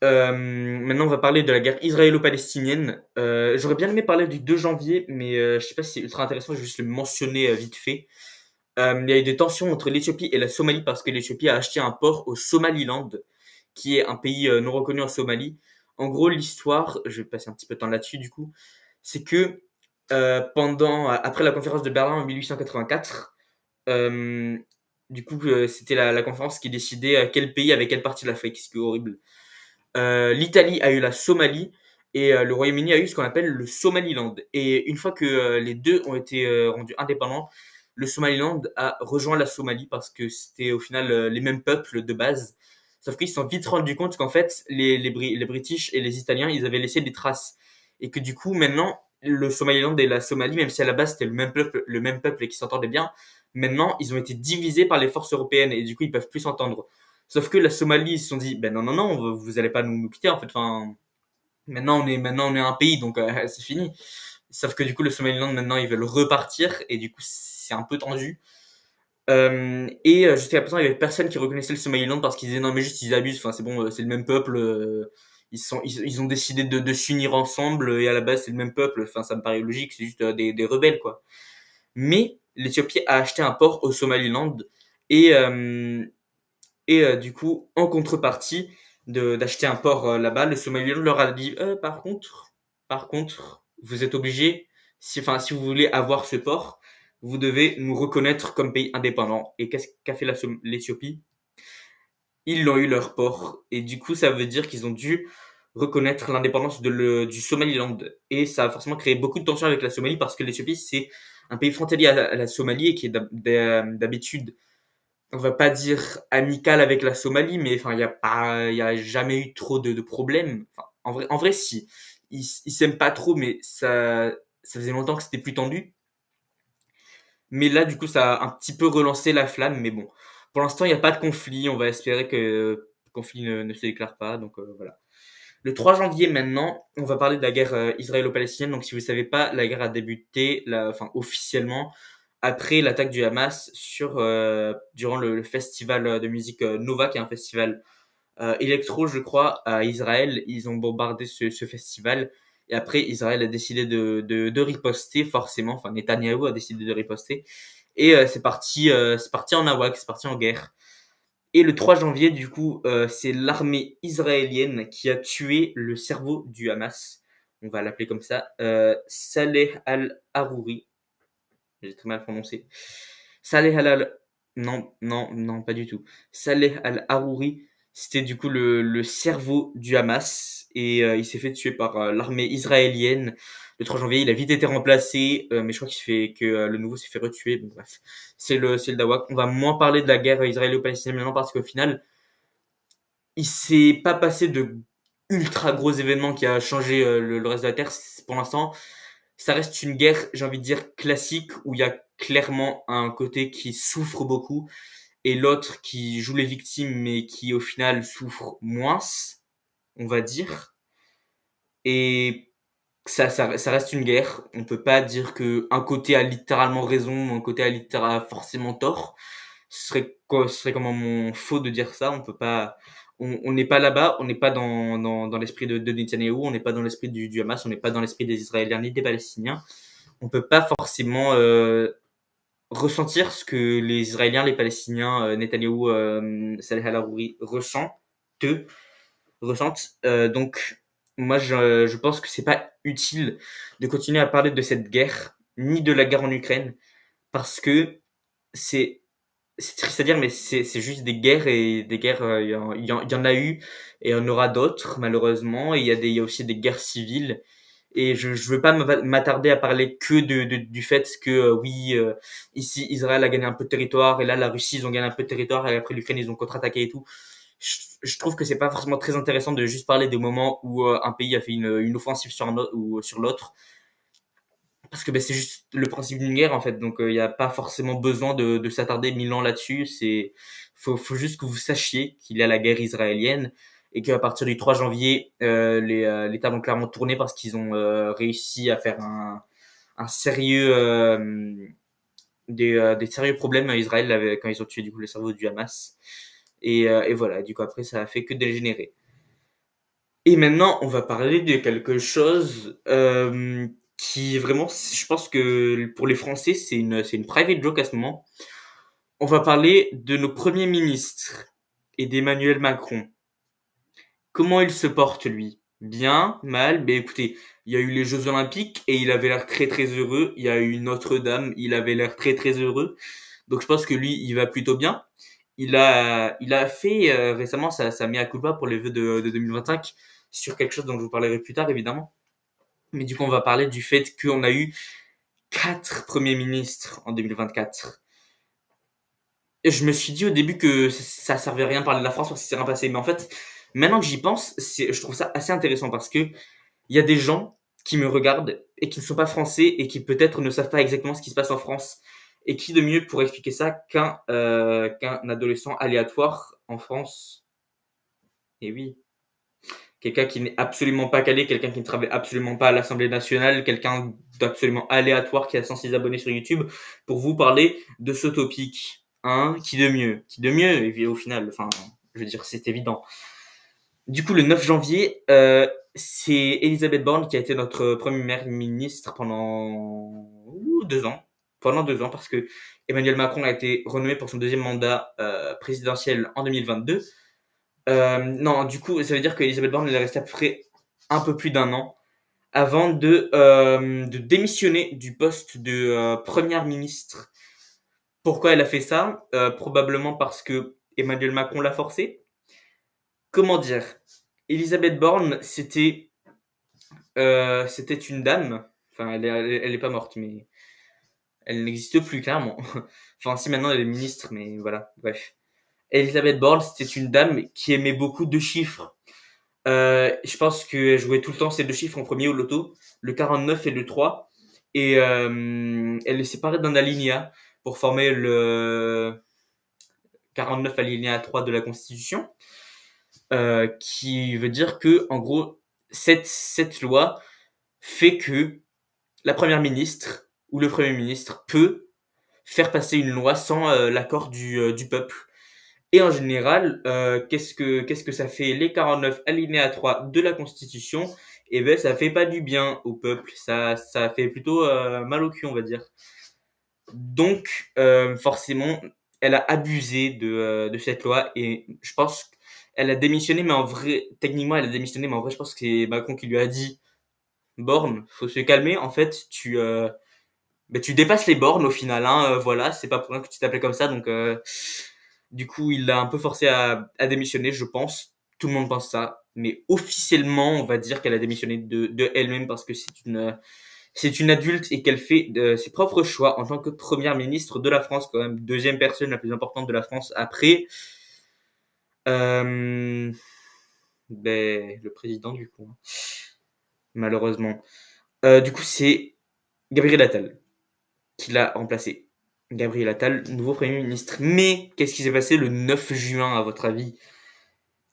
maintenant, on va parler de la guerre israélo-palestinienne. J'aurais bien aimé parler du 2 janvier, mais je sais pas si c'est ultra intéressant, je vais juste le mentionner vite fait. Il y a eu des tensions entre l'Éthiopie et la Somalie parce que l'Éthiopie a acheté un port au Somaliland, qui est un pays non reconnu en Somalie. En gros, l'histoire, je vais passer un petit peu de temps là-dessus du coup, c'est que après la conférence de Berlin en 1884, euh, du coup, c'était la conférence qui décidait quel pays avait quelle partie de l'Afrique, ce qui est horrible. L'Italie a eu la Somalie et le Royaume-Uni a eu ce qu'on appelle le Somaliland. Et une fois que les deux ont été rendus indépendants, le Somaliland a rejoint la Somalie parce que c'était au final les mêmes peuples de base. Sauf qu'ils se sont vite rendus compte qu'en fait, les British et les Italiens, ils avaient laissé des traces. Et que du coup, maintenant, le Somaliland et la Somalie, même si à la base c'était le même peuple et qui s'entendaient bien, maintenant, ils ont été divisés par les forces européennes et du coup, ils peuvent plus s'entendre. Sauf que la Somalie, ils se sont dit, ben non, non, non, vous allez pas nous quitter, en fait. Enfin, maintenant, on est un pays, donc c'est fini. Sauf que du coup, le Somaliland, maintenant, ils veulent repartir, et du coup, c'est un peu tendu. Jusqu'à présent, il y avait personne qui reconnaissait le Somaliland parce qu'ils disaient, non, mais juste, ils abusent, enfin, c'est bon, c'est le même peuple, ils ont décidé de s'unir ensemble, et à la base, c'est le même peuple, enfin, ça me paraît logique, c'est juste des rebelles, quoi. Mais l'Éthiopie a acheté un port au Somaliland, et, euh, du coup, en contrepartie d'acheter un port là-bas, le Somaliland leur a dit par contre, vous êtes obligés, si vous voulez avoir ce port, vous devez nous reconnaître comme pays indépendant. Et qu'est-ce qu'a fait l'Éthiopie? Ils l'ont eu leur port. Et du coup, ça veut dire qu'ils ont dû reconnaître l'indépendance du Somaliland. Et ça a forcément créé beaucoup de tensions avec la Somalie parce que l'Éthiopie, c'est un pays frontalier à la Somalie et qui est d'habitude, on va pas dire amical avec la Somalie, mais enfin, il y a jamais eu trop de problèmes. Enfin, en vrai, si. Ils s'aiment pas trop, mais ça faisait longtemps que c'était plus tendu. Mais là, du coup, ça a un petit peu relancé la flamme, mais bon. Pour l'instant, il n'y a pas de conflit. On va espérer que le conflit ne se déclare pas. Donc voilà. Le 3 janvier maintenant, on va parler de la guerre israélo-palestinienne. Donc si vous ne savez pas, la guerre a débuté enfin, officiellement après l'attaque du Hamas durant le festival de musique Nova, qui est un festival électro, je crois, à Israël. Ils ont bombardé ce festival. Et après, Israël a décidé de riposter, forcément. Enfin, Netanyahou a décidé de riposter. Et c'est parti en awak, c'est parti en guerre. Et le 3 janvier, du coup, c'est l'armée israélienne qui a tué le cerveau du Hamas. On va l'appeler comme ça. Saleh al-Harouri. J'ai très mal prononcé. Saleh al... Non, non, non, pas du tout. Saleh al-Harouri, c'était du coup le cerveau du Hamas. Et il s'est fait tuer par l'armée israélienne. Le 3 janvier, il a vite été remplacé. Mais je crois que le nouveau s'est fait retuer. Donc bref, c'est le Dawak. On va moins parler de la guerre israélo-palestinienne maintenant parce qu'au final, il s'est pas passé de ultra gros événements qui a changé le reste de la Terre. Pour l'instant, ça reste une guerre, j'ai envie de dire, classique, où il y a clairement un côté qui souffre beaucoup et l'autre qui joue les victimes, mais qui au final souffre moins, on va dire. Et ça reste une guerre. On peut pas dire que un côté a littéralement raison, un côté a forcément tort. Ce serait comment faux de dire ça. On peut pas. On n'est pas là-bas. On n'est pas dans l'esprit de Netanyahou. On n'est pas dans l'esprit du Hamas. On n'est pas dans l'esprit des Israéliens ni des Palestiniens. On peut pas forcément ressentir ce que les Israéliens, les Palestiniens, Netanyahou, Saleh al-Harouri ressentent. Donc, moi, je pense que c'est pas utile de continuer à parler de cette guerre, ni de la guerre en Ukraine, parce que c'est c'est triste à dire, mais c'est juste des guerres et des guerres, il y en a eu et il y en aura d'autres, malheureusement. Et il y a aussi des guerres civiles. Et je veux pas m'attarder à parler que du fait que, oui, ici, Israël a gagné un peu de territoire, et là, la Russie, ils ont gagné un peu de territoire, et après, l'Ukraine, ils ont contre-attaqué et tout. Je trouve que c'est pas forcément très intéressant de juste parler des moments où un pays a fait une offensive sur un autre ou sur l'autre, parce que ben, c'est juste le principe d'une guerre en fait. Donc il n'y a pas forcément besoin de s'attarder 1000 ans là-dessus. Faut juste que vous sachiez qu'il y a la guerre israélienne et qu'à partir du 3 janvier, les tables ont clairement tourné parce qu'ils ont réussi à faire un sérieux des sérieux problèmes à Israël quand ils ont tué du coup le cerveau du Hamas. Et voilà, du coup après ça a fait que dégénérer. Et maintenant, on va parler de quelque chose qui vraiment, je pense que pour les Français, c'est une private joke à ce moment. On va parler de nos premiers ministres et d'Emmanuel Macron. Comment il se porte, lui? Bien? Mal? Ben écoutez, il y a eu les Jeux Olympiques et il avait l'air très très heureux. Il y a eu Notre-Dame, il avait l'air très très heureux. Donc je pense que lui, il va plutôt bien. Il a fait récemment sa mea culpa pour les vœux de 2025 sur quelque chose dont je vous parlerai plus tard, évidemment. Mais du coup, on va parler du fait qu'on a eu 4 premiers ministres en 2024. Et je me suis dit au début que ça servait à rien de parler de la France parce que c'est rien passé. Mais en fait, maintenant que j'y pense, je trouve ça assez intéressant parce que il y a des gens qui me regardent et qui ne sont pas français et qui peut-être ne savent pas exactement ce qui se passe en France. Et qui de mieux pour expliquer ça qu'un adolescent aléatoire en France? Et oui, quelqu'un qui n'est absolument pas calé, quelqu'un qui ne travaille absolument pas à l'Assemblée nationale, quelqu'un d'absolument aléatoire qui a 106 abonnés sur YouTube pour vous parler de ce topic. Hein? Qui de mieux? Qui de mieux? Et puis, au final, enfin, je veux dire, c'est évident. Du coup, le 9 janvier, c'est Elisabeth Borne qui a été notre première ministre pendant 2 ans. Pendant 2 ans, parce que Emmanuel Macron a été renommé pour son deuxième mandat présidentiel en 2022. Non, du coup, ça veut dire qu'Elisabeth Borne elle est restée à peu près un peu plus d'un an avant de démissionner du poste de première ministre. Pourquoi elle a fait ça? Probablement parce que Emmanuel Macron l'a forcé. Comment dire? Elisabeth Borne, c'était une dame. Enfin, elle est pas morte, mais elle n'existe plus clairement. Enfin, si maintenant elle est ministre, mais voilà, bref. Elisabeth Borne, c'était une dame qui aimait beaucoup deux chiffres. Je pense qu'elle jouait tout le temps ces deux chiffres en premier au loto, le 49 et le 3. Et elle est séparée d'un alinéa pour former le 49 alinéa 3 de la Constitution, qui veut dire que, en gros, cette loi fait que la première ministre ou le premier ministre peut faire passer une loi sans l'accord du peuple. Et en général, qu'est-ce que ça fait les 49 alinéa 3 de la Constitution? Eh ben, ça fait pas du bien au peuple. Ça fait plutôt mal au cul, on va dire. Donc, forcément, elle a abusé de cette loi et je pense qu'elle a démissionné, mais en vrai, techniquement, elle a démissionné, mais en vrai, je pense que c'est Macron qui lui a dit, Borne, faut se calmer. En fait, tu dépasses les bornes au final, hein, voilà, c'est pas pour rien que tu t'appelles comme ça, donc du coup, il l'a un peu forcé à démissionner, je pense. Tout le monde pense ça, mais officiellement, on va dire qu'elle a démissionné de elle-même parce que c'est une adulte et qu'elle fait ses propres choix en tant que première ministre de la France, quand même deuxième personne la plus importante de la France après euh, le président du coup, hein, malheureusement. Du coup, c'est Gabriel Attal qui l'a remplacé. Gabriel Attal, nouveau Premier ministre. Mais qu'est-ce qui s'est passé le 9 juin, à votre avis?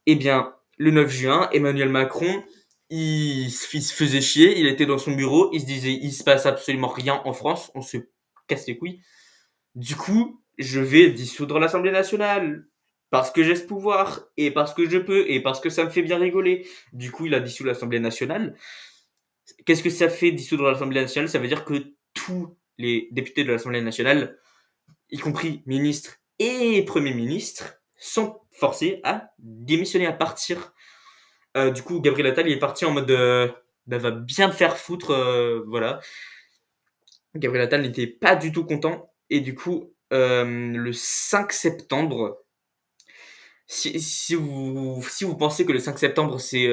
Eh bien, le 9 juin, Emmanuel Macron, il se faisait chier, il était dans son bureau, il se disait, il se passe absolument rien en France, on se casse les couilles. Du coup, je vais dissoudre l'Assemblée nationale. Parce que j'ai ce pouvoir, et parce que je peux, et parce que ça me fait bien rigoler. Du coup, il a dissous l'Assemblée nationale. Qu'est-ce que ça fait dissoudre l'Assemblée nationale? Ça veut dire que tous les députés de l'Assemblée nationale, y compris ministres et premiers ministres, sont forcés à démissionner, à partir. Du coup, Gabriel Attal il est parti en mode va bien me faire foutre, voilà. Gabriel Attal n'était pas du tout content et du coup, le 5 septembre, si vous pensez que le 5 septembre c'est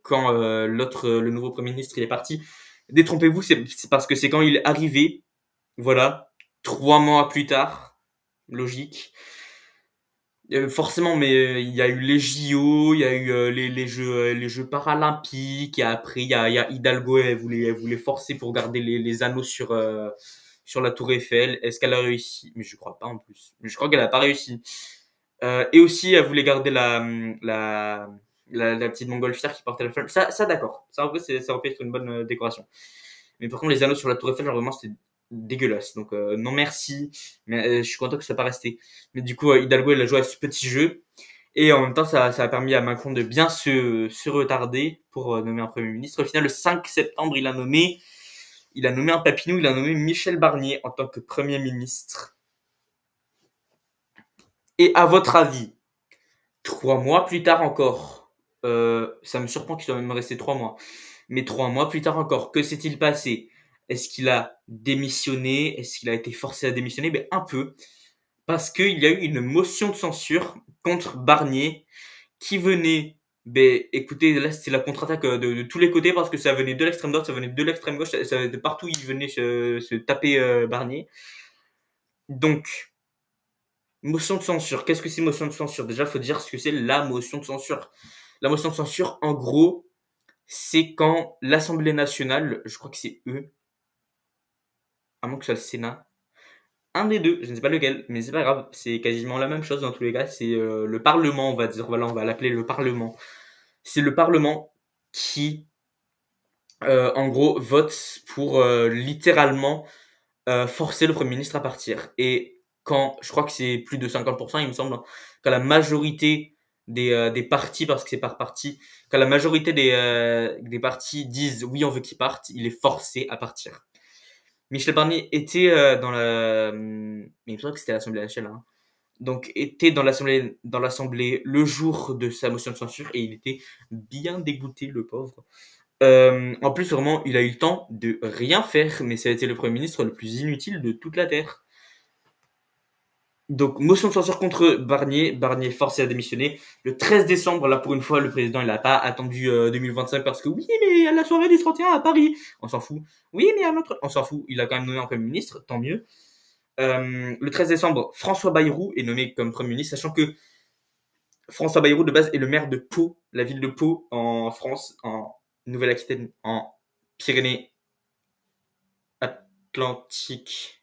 quand le nouveau premier ministre il est parti, détrompez-vous, c'est parce que c'est quand il est arrivé, voilà, 3 mois plus tard, logique. Forcément, mais il y a eu les JO, il y a eu les jeux paralympiques, et après il y a Hidalgo, elle voulait forcer pour garder les anneaux sur la tour Eiffel. Est-ce qu'elle a réussi? Mais je crois pas en plus. Mais je crois qu'elle a pas réussi. Et aussi, elle voulait garder la petite montgolfière qui portait la flamme. Ça d'accord. Ça, en vrai, ça aurait pu être une bonne décoration. Mais par contre, les anneaux sur la tour Eiffel, genre vraiment, c'était dégueulasse. Donc, non merci. Mais je suis content que ça soit pas resté. Mais du coup, Hidalgo, il a joué à ce petit jeu. Et en même temps, ça a permis à Macron de bien se retarder pour nommer un Premier ministre. Au final, le 5 septembre, il a nommé un papinou, il a nommé Michel Barnier en tant que Premier ministre. Et à votre avis, 3 mois plus tard encore, ça me surprend qu'il soit même resté 3 mois, mais 3 mois plus tard encore, que s'est-il passé? Est-ce qu'il a démissionné? Est-ce qu'il a été forcé à démissionner? Ben, un peu, parce qu'il y a eu une motion de censure contre Barnier qui venait, ben, écoutez, là c'était la contre-attaque de tous les côtés parce que ça venait de l'extrême droite, ça venait de l'extrême gauche, ça venait de partout, il venait se taper Barnier. Donc, motion de censure. Qu'est-ce que c'est motion de censure? Déjà, il faut dire ce que c'est la motion de censure. La motion de censure, en gros, c'est quand l'Assemblée nationale, je crois que c'est eux, à moins que ce soit le Sénat, un des deux, je ne sais pas lequel, mais c'est pas grave, c'est quasiment la même chose dans tous les cas, c'est le Parlement, on va dire, voilà, on va l'appeler le Parlement. C'est le Parlement qui, en gros, vote pour littéralement forcer le Premier ministre à partir. Et quand, je crois que c'est plus de 50%, il me semble, quand la majorité des partis, parce que c'est par parti, quand la majorité des partis disent oui, on veut qu'il parte, il est forcé à partir. Michel Barnier était mais il me semble que c'était l'Assemblée nationale, hein. Donc était dans l'Assemblée le jour de sa motion de censure et il était bien dégoûté, le pauvre. En plus, vraiment, il a eu le temps de rien faire, mais ça a été le Premier ministre le plus inutile de toute la Terre. Donc, motion de censure contre Barnier. Barnier forcé à démissionner. Le 13 décembre, là, pour une fois, le président, il n'a pas attendu 2025 parce que oui, mais à la soirée du 31 à Paris, on s'en fout. Oui, mais à notre... On s'en fout. Il a quand même nommé un Premier ministre, tant mieux. Le 13 décembre, François Bayrou est nommé comme Premier ministre, sachant que François Bayrou, de base, est le maire de Pau, la ville de Pau, en France, en Nouvelle-Aquitaine, en Pyrénées-Atlantiques.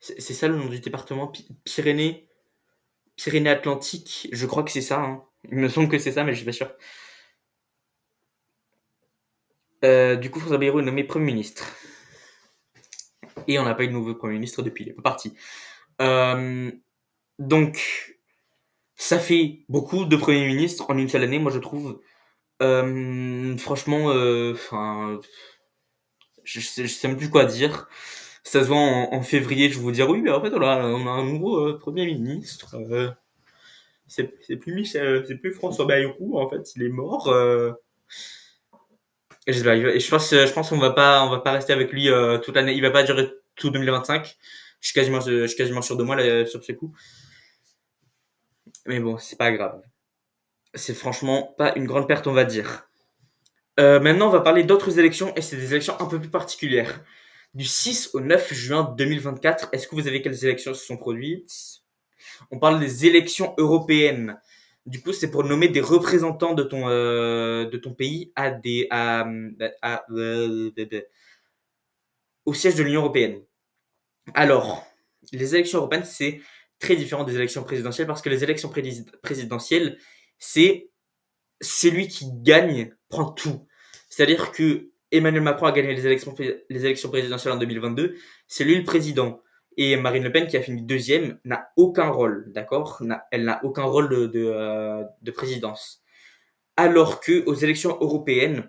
C'est ça le nom du département, Pyrénées-Atlantiques. Je crois que c'est ça, hein. Il me semble que c'est ça, mais je suis pas sûr. Du coup, François Bayrou est nommé Premier ministre. Et on n'a pas eu de nouveau Premier ministre depuis, il est pas parti. Donc, ça fait beaucoup de Premiers ministres en une seule année, moi je trouve. Franchement, je sais même plus quoi dire. Ça se voit en février, je vais vous dire oui, mais en fait on a un nouveau Premier ministre. C'est plus François Bayrou, en fait, il est mort. Et je pense qu'on va pas rester avec lui toute l'année. Il va pas durer tout 2025. Je suis quasiment sûr de moi là, sur ce coup. Mais bon, c'est pas grave. C'est franchement pas une grande perte, on va dire. Maintenant, on va parler d'autres élections et c'est des élections un peu plus particulières. Du 6 au 9 juin 2024, est-ce que vous savez quelles élections se sont produites? On parle des élections européennes. Du coup, c'est pour nommer des représentants de ton pays au siège de l'Union européenne. Alors, les élections européennes, c'est très différent des élections présidentielles parce que les élections présidentielles, c'est celui qui gagne prend tout. C'est-à-dire que Emmanuel Macron a gagné les élections présidentielles en 2022, c'est lui le président. Et Marine Le Pen, qui a fini deuxième, n'a aucun rôle, d'accord? Elle n'a aucun rôle de présidence. Alors que aux élections européennes,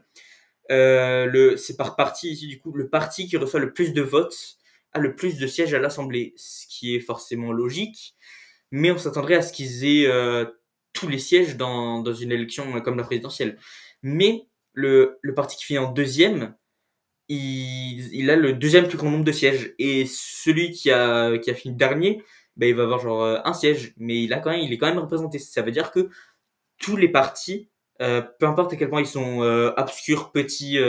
c'est par parti ici, du coup, le parti qui reçoit le plus de votes a le plus de sièges à l'Assemblée, ce qui est forcément logique, mais on s'attendrait à ce qu'ils aient tous les sièges dans une élection comme la présidentielle. Mais le parti qui finit en deuxième, il a le deuxième plus grand nombre de sièges. Et celui qui a fini dernier, ben, il va avoir genre un siège, mais il est quand même représenté. Ça veut dire que tous les partis, peu importe à quel point ils sont obscurs, petits,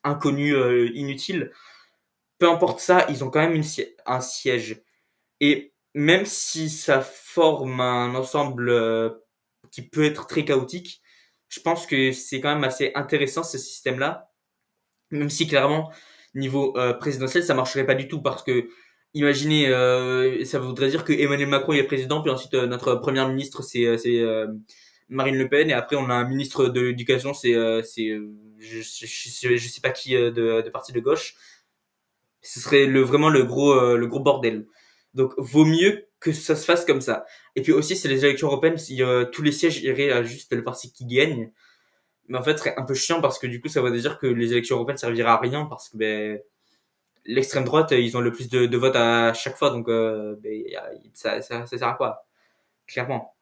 inconnus, inutiles, peu importe ça, ils ont quand même un siège. Et même si ça forme un ensemble qui peut être très chaotique, je pense que c'est quand même assez intéressant ce système-là, même si clairement, niveau présidentiel, ça marcherait pas du tout parce que, imaginez, ça voudrait dire que Emmanuel Macron est président, puis ensuite notre première ministre c'est Marine Le Pen, et après on a un ministre de l'éducation, je sais pas qui de parti de gauche. Ce serait vraiment le gros bordel. Donc vaut mieux que ça se fasse comme ça. Et puis aussi, c'est les élections européennes, si tous les sièges iraient à juste le parti qui gagne. Mais en fait, ce serait un peu chiant parce que du coup, ça va dire que les élections européennes servira à rien parce que ben, l'extrême droite, ils ont le plus de votes à chaque fois, donc ben, ça sert à quoi, clairement.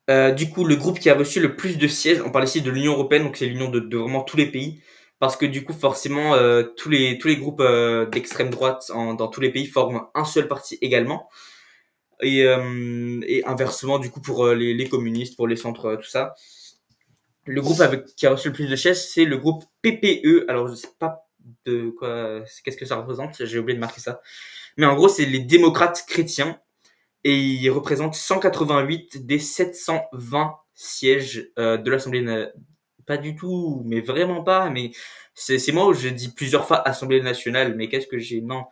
Du coup, le groupe qui a reçu le plus de sièges, on parle ici de l'Union européenne, donc c'est l'union de vraiment tous les pays, parce que du coup, forcément, tous les groupes d'extrême droite dans tous les pays forment un seul parti également, et inversement, du coup, pour les communistes, pour les centres, tout ça. Le groupe qui a reçu le plus de sièges, c'est le groupe PPE. Alors, je sais pas de quoi, qu'est-ce que ça représente, j'ai oublié de marquer ça. Mais en gros, c'est les démocrates chrétiens et ils représentent 188 des 720 sièges de l'Assemblée nationale. Pas du tout, mais vraiment pas. Mais c'est moi où je dis plusieurs fois Assemblée nationale, mais qu'est-ce que j'ai non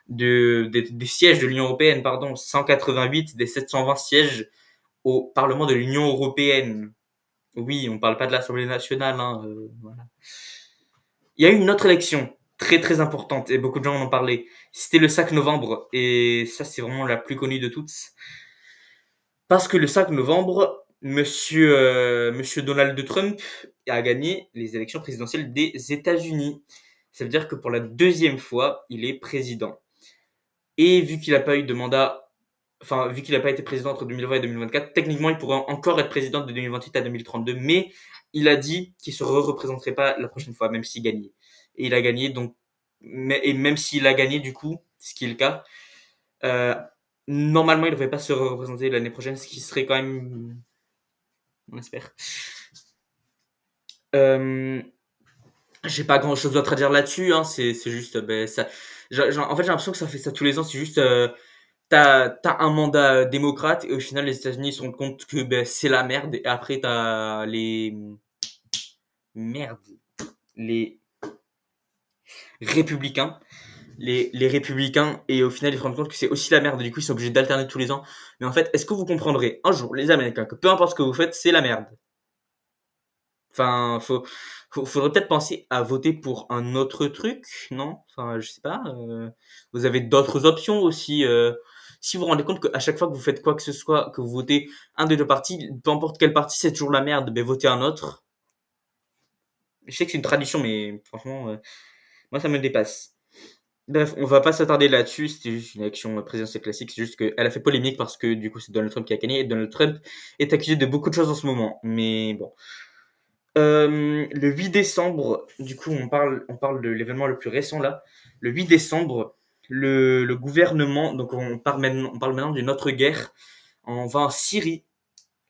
des sièges de l'Union européenne, pardon, 188 des 720 sièges au Parlement de l'Union européenne. Oui, on parle pas de l'Assemblée nationale. Hein, voilà. Il y a eu une autre élection très très importante et beaucoup de gens en ont parlé. C'était le 5 novembre et ça c'est vraiment la plus connue de toutes. Parce que le 5 novembre, monsieur Donald Trump a gagné les élections présidentielles des États-Unis. Ça veut dire que pour la deuxième fois, il est président. Et vu qu'il n'a pas eu de mandat, enfin, vu qu'il n'a pas été président entre 2020 et 2024, techniquement, il pourrait encore être président de 2028 à 2032, mais il a dit qu'il ne se représenterait pas la prochaine fois, même s'il gagnait. Et il a gagné, donc, et même s'il a gagné, du coup, ce qui est le cas, euh, normalement, il ne devrait pas se représenter l'année prochaine, ce qui serait quand même, on espère. Euh, j'ai pas grand chose d'autre à dire là-dessus, hein, c'est juste, ben, ça, en fait, j'ai l'impression que ça fait ça tous les ans, c'est juste, t'as un mandat démocrate et au final les États-Unis se rendent compte que ben, c'est la merde et après t'as merde les républicains les républicains et au final ils se rendent compte que c'est aussi la merde, du coup ils sont obligés d'alterner tous les ans. Mais en fait, est-ce que vous comprendrez un jour les Américains que peu importe ce que vous faites, c'est la merde? Enfin, faudrait peut-être penser à voter pour un autre truc, non? Enfin, je sais pas. Vous avez d'autres options aussi. Si vous vous rendez compte qu'à chaque fois que vous faites quoi que ce soit, que vous votez un des deux partis, peu importe quel parti, c'est toujours la merde, ben votez un autre. Je sais que c'est une tradition, mais franchement, moi ça me dépasse. Bref, on va pas s'attarder là-dessus. C'était juste une élection présidentielle classique. C'est juste qu'elle a fait polémique parce que du coup c'est Donald Trump qui a gagné et Donald Trump est accusé de beaucoup de choses en ce moment. Mais bon. Le 8 décembre, du coup, on parle de l'événement le plus récent là. Le 8 décembre, le gouvernement, donc on parle maintenant d'une autre guerre. On va en Syrie,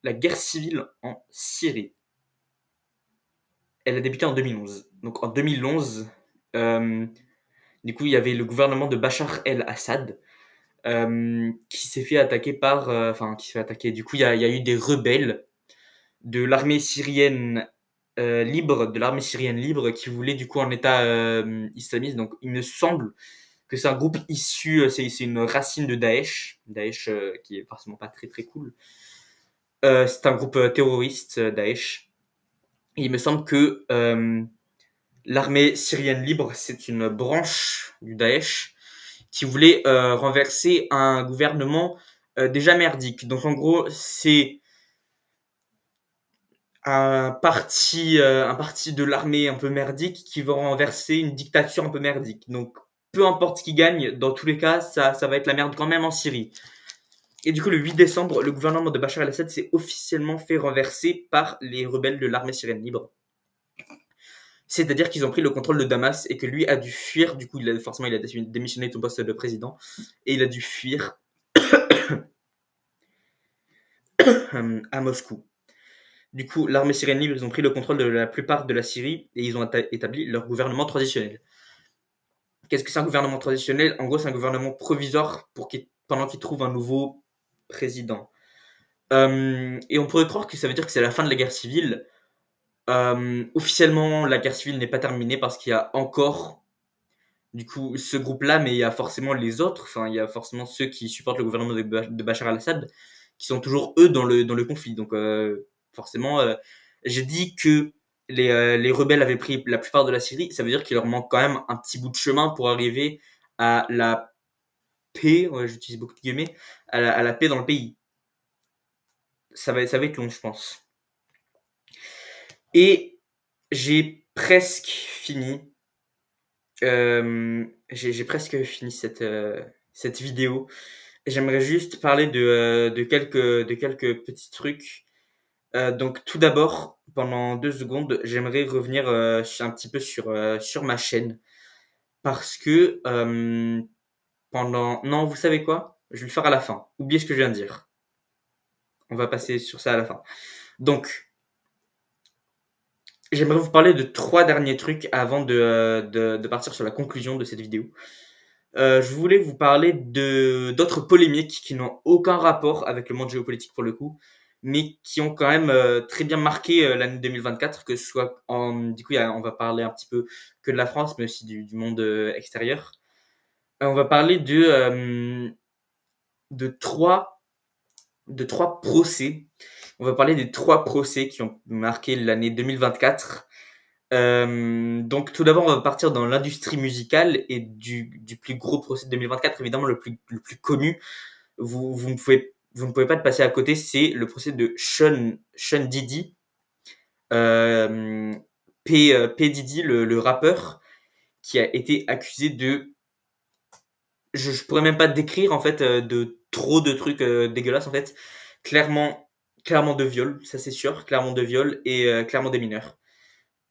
la guerre civile en Syrie. Elle a débuté en 2011. Donc en 2011, euh, du coup, il y avait le gouvernement de Bachar el-Assad qui s'est fait attaquer enfin, qui s'est fait attaquer. Du coup, il y a eu des rebelles de l'armée syrienne libre, de l'armée syrienne libre, qui voulait du coup un État islamiste. Donc il me semble que c'est un groupe issu, c'est une racine de Daesh, Daesh qui est forcément pas très très cool. C'est un groupe terroriste, Daesh. Et il me semble que l'armée syrienne libre, c'est une branche du Daesh qui voulait renverser un gouvernement déjà merdique. Donc en gros, c'est un parti de l'armée un peu merdique qui va renverser une dictature un peu merdique. Donc, peu importe qui gagne, dans tous les cas, ça va être la merde quand même en Syrie. Et du coup, le 8 décembre, le gouvernement de Bachar el-Assad s'est officiellement fait renverser par les rebelles de l'armée syrienne libre. C'est-à-dire qu'ils ont pris le contrôle de Damas et que lui a dû fuir. Du coup, forcément, il a démissionné de son poste de président et il a dû fuir à Moscou. Du coup, l'armée syrienne libre, ils ont pris le contrôle de la plupart de la Syrie et ils ont établi leur gouvernement traditionnel. Qu'est-ce que c'est un gouvernement traditionnel? En gros, c'est un gouvernement provisoire pendant qu'ils trouvent un nouveau président. Et on pourrait croire que ça veut dire que c'est la fin de la guerre civile. Officiellement, la guerre civile n'est pas terminée parce qu'il y a encore, du coup, ce groupe-là, mais il y a forcément les autres. Enfin, il y a forcément ceux qui supportent le gouvernement de Bachar al-Assad qui sont toujours eux dans le conflit. Donc forcément, j'ai dit que les rebelles avaient pris la plupart de la Syrie, ça veut dire qu'il leur manque quand même un petit bout de chemin pour arriver à la paix, ouais, j'utilise beaucoup de guillemets, à la paix dans le pays. Ça va être long, je pense. Et j'ai presque fini. J'ai presque fini cette vidéo. J'aimerais juste parler de quelques petits trucs. Donc tout d'abord, pendant 2 secondes, j'aimerais revenir un petit peu sur ma chaîne. Parce que Non, vous savez quoi? Je vais le faire à la fin. Oubliez ce que je viens de dire. On va passer sur ça à la fin. Donc, j'aimerais vous parler de 3 derniers trucs avant de partir sur la conclusion de cette vidéo. Je voulais vous parler d'autres polémiques qui n'ont aucun rapport avec le monde géopolitique pour le coup, mais qui ont quand même très bien marqué l'année 2024, que ce soit du coup, on va parler un petit peu que de la France, mais aussi du monde extérieur. On va parler de trois procès. On va parler des 3 procès qui ont marqué l'année 2024. Donc tout d'abord, on va partir dans l'industrie musicale et du plus gros procès de 2024, évidemment le plus connu. Vous ne pouvez pas te passer à côté, c'est le procès de Sean Diddy, P Diddy, le rappeur, qui a été accusé je pourrais même pas décrire en fait de trop de trucs dégueulasses en fait. Clairement, clairement de viol, ça c'est sûr, clairement de viol et clairement des mineurs.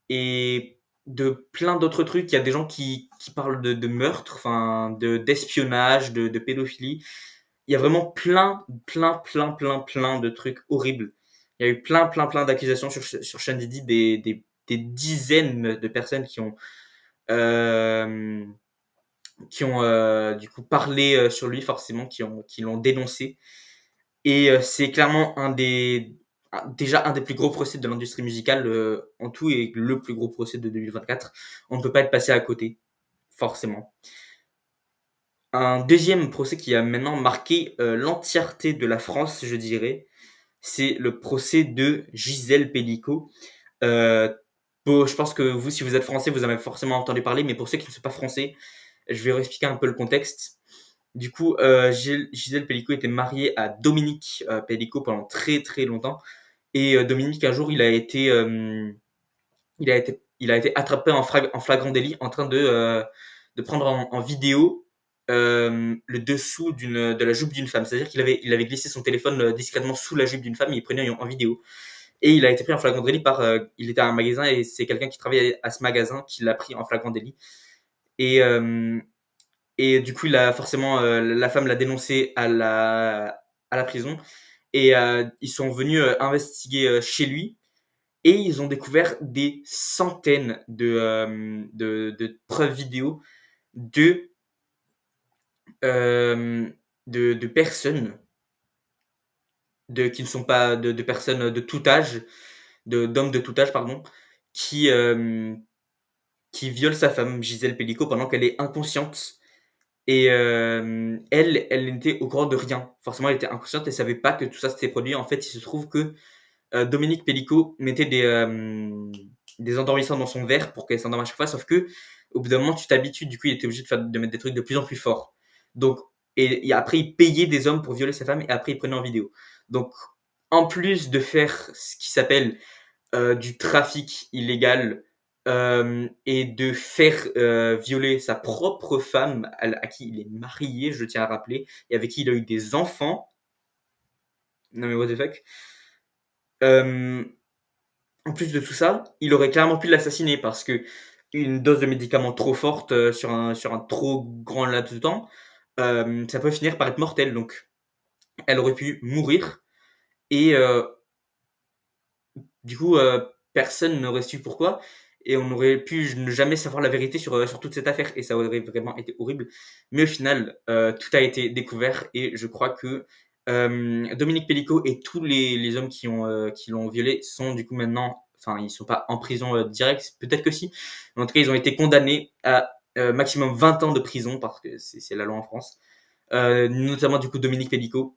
Et de plein d'autres trucs. Il y a des gens qui parlent de meurtre, enfin, d'espionnage, de pédophilie. Il y a vraiment plein de trucs horribles. Il y a eu plein d'accusations sur Sean Diddy, des dizaines de personnes euh, qui ont du coup parlé sur lui forcément, qui l'ont dénoncé. Et c'est clairement déjà un des plus gros procès de l'industrie musicale en tout et le plus gros procès de 2024. On ne peut pas être passé à côté, forcément. Un deuxième procès qui a maintenant marqué l'entièreté de la France, je dirais, c'est le procès de Gisèle Pelicot. Je pense que vous, si vous êtes français, vous en avez forcément entendu parler, mais pour ceux qui ne sont pas français, je vais expliquer un peu le contexte. Du coup, Gisèle Pelicot était mariée à Dominique Pelicot pendant très longtemps. Et Dominique, un jour, il a été attrapé en flagrant délit en train de prendre en vidéo le dessous de la jupe d'une femme. C'est-à-dire il avait glissé son téléphone discrètement sous la jupe d'une femme et il prenait en vidéo. Et il a été pris en flagrant délit il était à un magasin et c'est quelqu'un qui travaillait à ce magasin qui l'a pris en flagrant délit. Et, euh, et du coup, forcément, la femme l'a dénoncé à la prison. Et ils sont venus investiguer chez lui. Et ils ont découvert des centaines de preuves vidéo de, euh, de personnes qui ne sont pas de personnes de tout âge, d'hommes de tout âge, pardon, qui, euh, qui violent sa femme, Gisèle Pelicot, pendant qu'elle est inconsciente. Et elle n'était au courant de rien. Forcément, elle était inconsciente et savait pas que tout ça s'était produit. En fait, il se trouve que Dominique Pellicot mettait des endormissants dans son verre pour qu'elle s'endorme à chaque fois, sauf que au bout d'un moment, tu t'habitues, du coup, il était obligé de mettre des trucs de plus en plus forts. Donc, et après, il payait des hommes pour violer sa femme et après, il prenait en vidéo. Donc, en plus de faire ce qui s'appelle du trafic illégal et de faire violer sa propre femme à qui il est marié, je tiens à rappeler, et avec qui il a eu des enfants. Non mais what the fuck. Euh, En plus de tout ça, il aurait clairement pu l'assassiner parce que une dose de médicament trop forte sur un trop grand laps de temps, ça peut finir par être mortel. Donc, elle aurait pu mourir et du coup, personne n'aurait su pourquoi et on aurait pu ne jamais savoir la vérité sur toute cette affaire et ça aurait vraiment été horrible. Mais au final, tout a été découvert et je crois que Dominique Pellicot et tous les hommes qui l'ont violé sont du coup maintenant, enfin ils sont pas en prison direct, peut-être que si, mais en tout cas ils ont été condamnés à maximum 20 ans de prison parce que c'est la loi en France, notamment du coup Dominique Pellicot.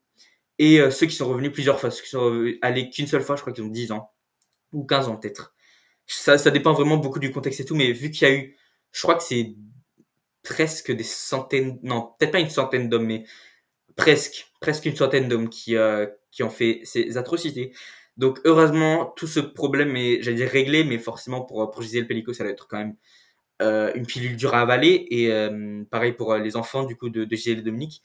et ceux qui sont revenus plusieurs fois, ceux qui sont allés qu'une seule fois, je crois qu'ils ont 10 ans ou 15 ans peut-être. Ça dépend vraiment beaucoup du contexte et tout, mais vu qu'il y a eu, je crois que c'est presque des centaines, non, peut-être pas une centaine d'hommes, mais presque une centaine d'hommes qui ont fait ces atrocités. Donc heureusement, tout ce problème est, j'allais dire réglé, mais forcément pour Gisèle Pellico, ça va être quand même une pilule dure à avaler. Et pareil pour les enfants du coup de Gisèle et Dominique.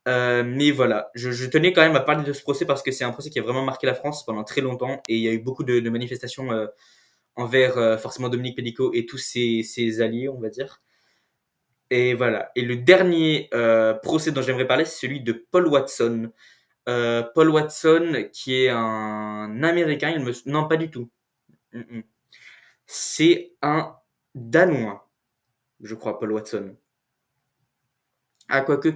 Mais voilà, je tenais quand même à parler de ce procès parce que c'est un procès qui a vraiment marqué la France pendant très longtemps et il y a eu beaucoup de manifestations envers forcément Dominique Pellico et tous ses alliés, on va dire. Et voilà. Et le dernier procès dont j'aimerais parler, c'est celui de Paul Watson. Paul Watson, qui est un Américain, non, pas du tout. C'est un Danois, je crois, Paul Watson. Ah, quoique,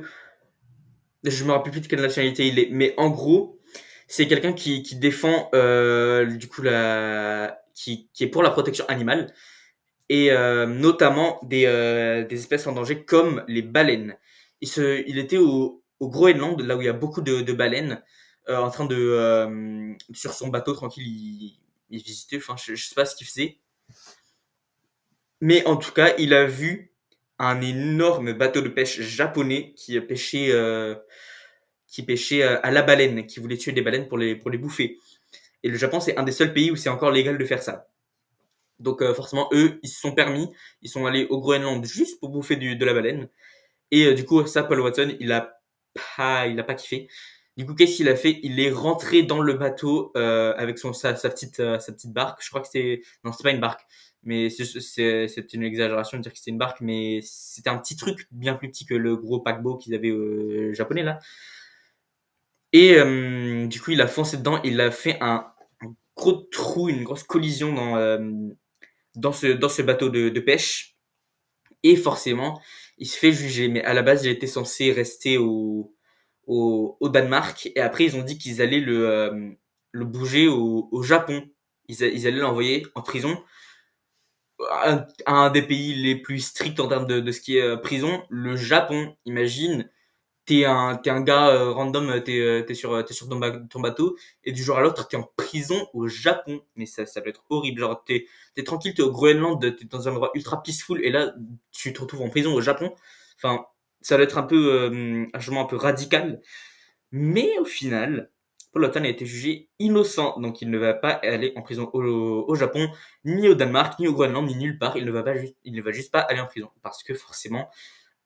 je me rappelle plus de quelle nationalité il est. Mais en gros, c'est quelqu'un qui défend, du coup, qui est pour la protection animale. Et notamment des espèces en danger comme les baleines. Il était au Groenland, là où il y a beaucoup de baleines, en train sur son bateau tranquille, il visitait, enfin je sais pas ce qu'il faisait, mais en tout cas, il a vu un énorme bateau de pêche japonais qui pêchait à la baleine, qui voulait tuer des baleines pour les bouffer. Et le Japon, c'est un des seuls pays où c'est encore légal de faire ça. Donc forcément, eux, ils se sont permis, ils sont allés au Groenland juste pour bouffer de la baleine. Et du coup, ça, Paul Watson, il a pas kiffé. Du coup, qu'est-ce qu'il a fait? Il est rentré dans le bateau avec sa petite barque. Je crois que non, c'est pas une barque, mais c'est une exagération de dire que c'était une barque, mais c'était un petit truc bien plus petit que le gros paquebot qu'ils avaient japonais là. Et du coup, il a foncé dedans, il a fait un gros trou, une grosse collision dans ce bateau de pêche. Et forcément, il se fait juger. Mais à la base, il était censé rester au Danemark. Et après, ils ont dit qu'ils allaient le bouger au Japon. Ils allaient l'envoyer en prison à un des pays les plus stricts en termes de ce qui est prison, le Japon. Imagine, t'es un gars random, t'es sur ton bateau, et du jour à l'autre, t'es en prison au Japon. Mais ça peut être horrible. Genre, t'es tranquille, t'es au Groenland, t'es dans un endroit ultra peaceful, et là, tu te retrouves en prison au Japon. Enfin, ça doit être un changement un peu radical. Mais au final, Paul Watson a été jugé innocent, donc il ne va pas aller en prison au Japon, ni au Danemark, ni au Groenland, ni nulle part. Il ne va juste pas aller en prison, parce que forcément,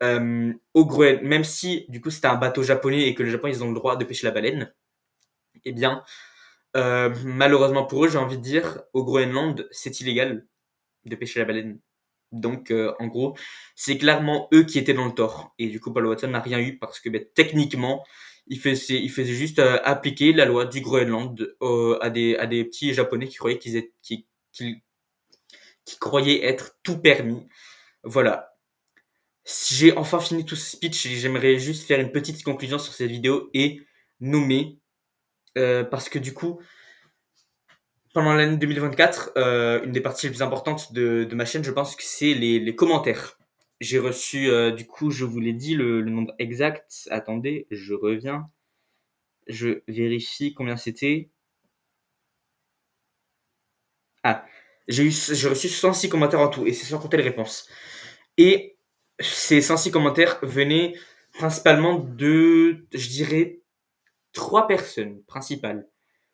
au Groenland, même si du coup c'était un bateau japonais et que le Japon ils ont le droit de pêcher la baleine, eh bien malheureusement pour eux, j'ai envie de dire, au Groenland c'est illégal de pêcher la baleine. Donc en gros, c'est clairement eux qui étaient dans le tort. Et du coup, Paul Watson n'a rien eu parce que techniquement, il faisait juste appliquer la loi du Groenland à des petits japonais qui croyaient qui croyaient être tout permis. Voilà. J'ai enfin fini tout ce speech et j'aimerais juste faire une petite conclusion sur cette vidéo et nommer, parce que du coup, pendant l'année 2024, une des parties les plus importantes de ma chaîne, je pense que c'est les commentaires. J'ai reçu, du coup, je vous l'ai dit, le nombre exact. Attendez, je reviens. Je vérifie combien c'était. Ah, j'ai reçu 106 commentaires en tout, et c'est sans compter les réponses. Et ces 106 commentaires venaient principalement de, je dirais, 3 personnes principales,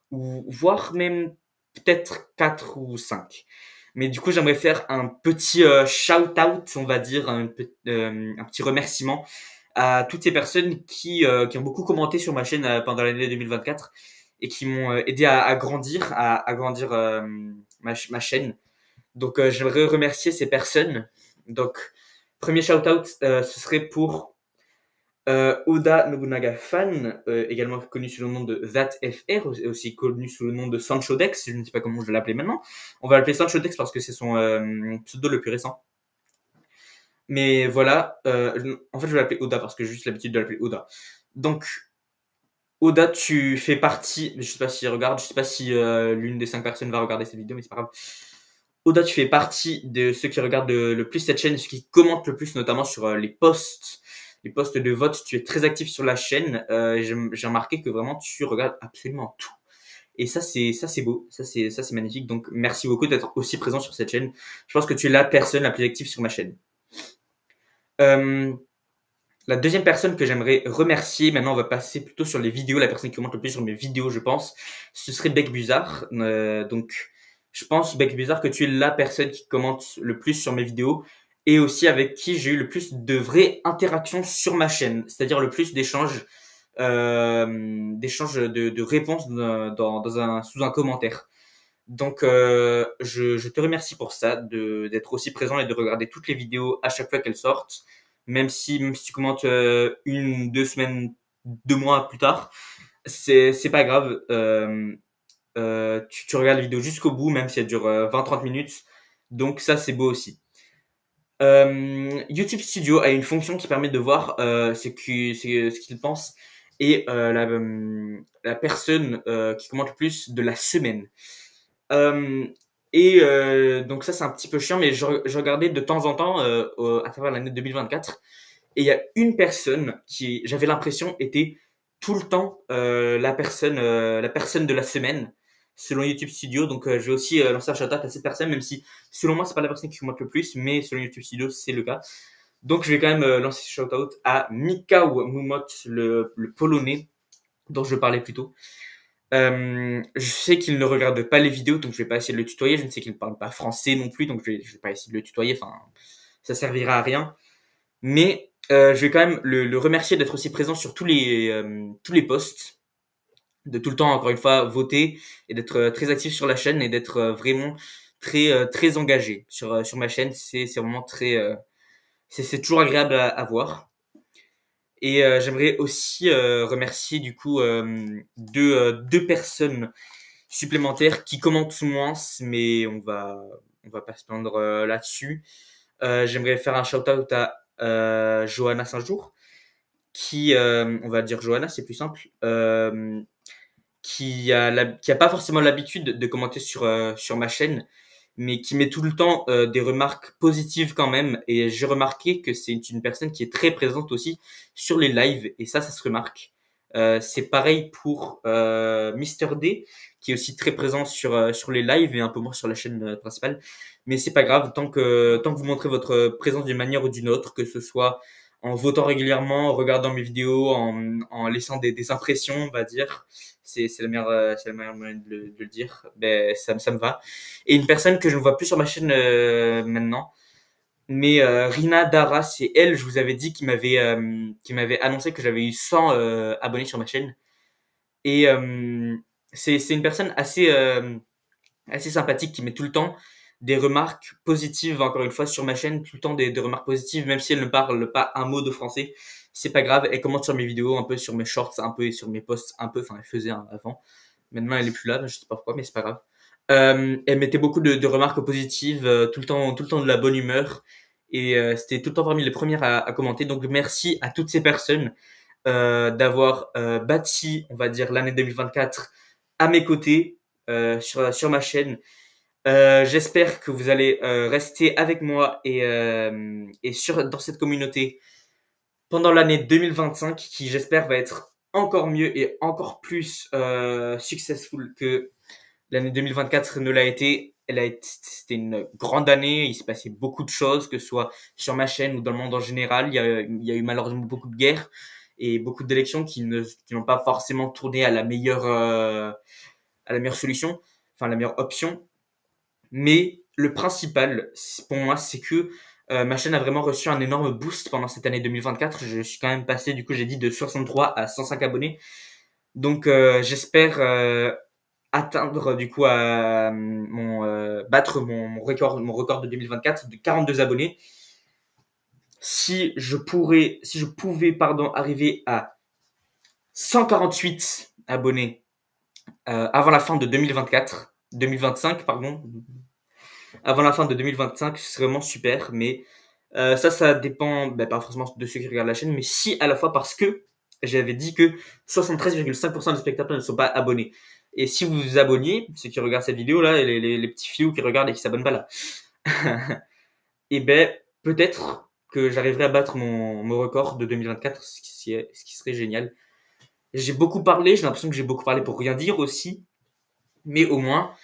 ou voire même peut-être 4 ou 5. Mais du coup, j'aimerais faire un petit shout-out, on va dire, un petit remerciement à toutes ces personnes qui ont beaucoup commenté sur ma chaîne pendant l'année 2024 et qui m'ont aidé à grandir, à grandir ma chaîne. Donc, j'aimerais remercier ces personnes. Donc, premier shout-out, ce serait pour Oda Nobunaga Fan, également connu sous le nom de ThatFR, aussi connu sous le nom de Sanchodex, je ne sais pas comment je vais l'appeler maintenant. On va l'appeler Sanchodex parce que c'est son pseudo le plus récent. Mais voilà, en fait je vais l'appeler Oda parce que j'ai juste l'habitude de l'appeler Oda. Donc, Oda, tu fais partie, je sais pas s'il regarde, je sais pas si l'une des 5 personnes va regarder cette vidéo, mais c'est pas grave. Oda, tu fais partie de ceux qui regardent le plus cette chaîne, ceux qui commentent le plus, notamment sur les posts les posts de vote, tu es très actif sur la chaîne. J'ai remarqué que vraiment tu regardes absolument tout. Et ça c'est beau, ça c'est magnifique. Donc merci beaucoup d'être aussi présent sur cette chaîne. Je pense que tu es la personne la plus active sur ma chaîne. Euh, la deuxième personne que j'aimerais remercier, maintenant on va passer plutôt sur les vidéos, la personne qui commente le plus sur mes vidéos, je pense, ce serait Bec Buzard. Donc je pense, Bec Buzard, que tu es la personne qui commente le plus sur mes vidéos et aussi avec qui j'ai eu le plus de vraies interactions sur ma chaîne, c'est-à-dire le plus d'échanges de réponses sous un commentaire. Donc, je te remercie pour ça, d'être aussi présent et de regarder toutes les vidéos à chaque fois qu'elles sortent, même si tu commentes une, 2 semaines, 2 mois plus tard, c'est pas grave. Tu regardes la vidéo jusqu'au bout, même si elle dure 20-30 minutes. Donc ça, c'est beau aussi. YouTube Studio a une fonction qui permet de voir ce qu'il pense et la personne qui commente le plus de la semaine. Donc ça c'est un petit peu chiant, mais je regardais de temps en temps à travers l'année 2024 et il y a une personne qui, j'avais l'impression, était tout le temps la personne de la semaine selon YouTube Studio. Donc je vais aussi lancer un shout-out à cette personne, même si selon moi c'est pas la personne qui commente le plus, mais selon YouTube Studio c'est le cas. Donc je vais quand même lancer ce shout-out à Mikał Mumot, le Polonais dont je parlais plus tôt. Je sais qu'il ne regarde pas les vidéos, donc je vais pas essayer de le tutoyer. Je ne sais qu'il ne parle pas français non plus, donc je vais pas essayer de le tutoyer. Enfin, ça servira à rien. Mais je vais quand même le remercier d'être aussi présent sur tous les posts, de tout le temps, encore une fois, voter et d'être très actif sur la chaîne et d'être vraiment très engagé sur ma chaîne. C'est vraiment c'est toujours agréable à voir. Et j'aimerais aussi remercier du coup deux personnes supplémentaires qui commentent moins, mais on va pas se plaindre là-dessus. J'aimerais faire un shout-out à Johanna Saint-Jour, qui, on va dire Johanna, c'est plus simple, qui a pas forcément l'habitude de commenter sur ma chaîne, mais qui met tout le temps des remarques positives quand même. Et j'ai remarqué que c'est une personne qui est très présente aussi sur les lives, et ça se remarque. C'est pareil pour Mister D, qui est aussi très présent sur les lives et un peu moins sur la chaîne principale. Mais c'est pas grave, tant que vous montrez votre présence d'une manière ou d'une autre, que ce soit en votant régulièrement, en regardant mes vidéos, en laissant des impressions, on va dire. C'est la meilleure manière de le dire. Ben, ça me va. Et une personne que je ne vois plus sur ma chaîne maintenant, mais Rina Dara, c'est elle, je vous avais dit, qui m'avait annoncé que j'avais eu 100 abonnés sur ma chaîne. Et c'est une personne assez sympathique qui met tout le temps des remarques positives, encore une fois, sur ma chaîne, tout le temps des remarques positives, même si elle ne parle pas un mot de français. C'est pas grave, elle commente sur mes vidéos, un peu sur mes shorts, un peu et sur mes posts, un peu, enfin, elle faisait avant. Maintenant, elle est plus là, je sais pas pourquoi, mais c'est pas grave. Elle mettait beaucoup de remarques positives, tout le temps de la bonne humeur. Et c'était tout le temps parmi les premières à commenter. Donc merci à toutes ces personnes d'avoir bâti, on va dire, l'année 2024 à mes côtés sur ma chaîne. J'espère que vous allez rester avec moi et dans cette communauté pendant l'année 2025 qui, j'espère, va être encore mieux et encore plus successful que l'année 2024 ne l'a été. C'était une grande année. Il s'est passé beaucoup de choses, que ce soit sur ma chaîne ou dans le monde en général. Il y a eu malheureusement beaucoup de guerres et beaucoup d'élections qui n'ont pas forcément tourné à la meilleure solution, enfin la meilleure option. Mais le principal, pour moi, c'est que ma chaîne a vraiment reçu un énorme boost pendant cette année 2024. Je suis quand même passé, du coup, j'ai dit de 63 à 105 abonnés. Donc, j'espère atteindre, du coup, battre mon record de 2024 de 42 abonnés. Si je pouvais, pardon, arriver à 148 abonnés avant la fin de 2025, pardon, avant la fin de 2025, ce serait vraiment super. Mais ça dépend, pas forcément de ceux qui regardent la chaîne, mais si à la fois parce que j'avais dit que 73,5% des spectateurs ne sont pas abonnés. Et si vous vous abonniez, ceux qui regardent cette vidéo là, les petits filous qui regardent et qui s'abonnent pas là, et peut-être que j'arriverai à battre mon record de 2024, ce qui serait génial. J'ai beaucoup parlé, j'ai l'impression que j'ai beaucoup parlé pour rien dire aussi, mais au moins,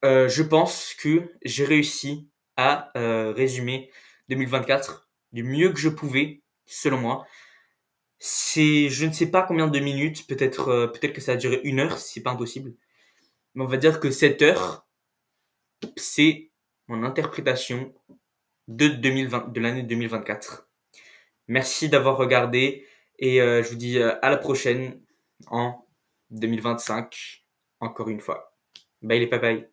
je pense que j'ai réussi à résumer 2024 du mieux que je pouvais, selon moi. Je ne sais pas combien de minutes, peut-être que ça a duré 1 heure, si c'est pas impossible. Mais on va dire que 7 heures, c'est mon interprétation de l'année 2024. Merci d'avoir regardé et je vous dis à la prochaine en 2025, encore une fois. Bye les papayes.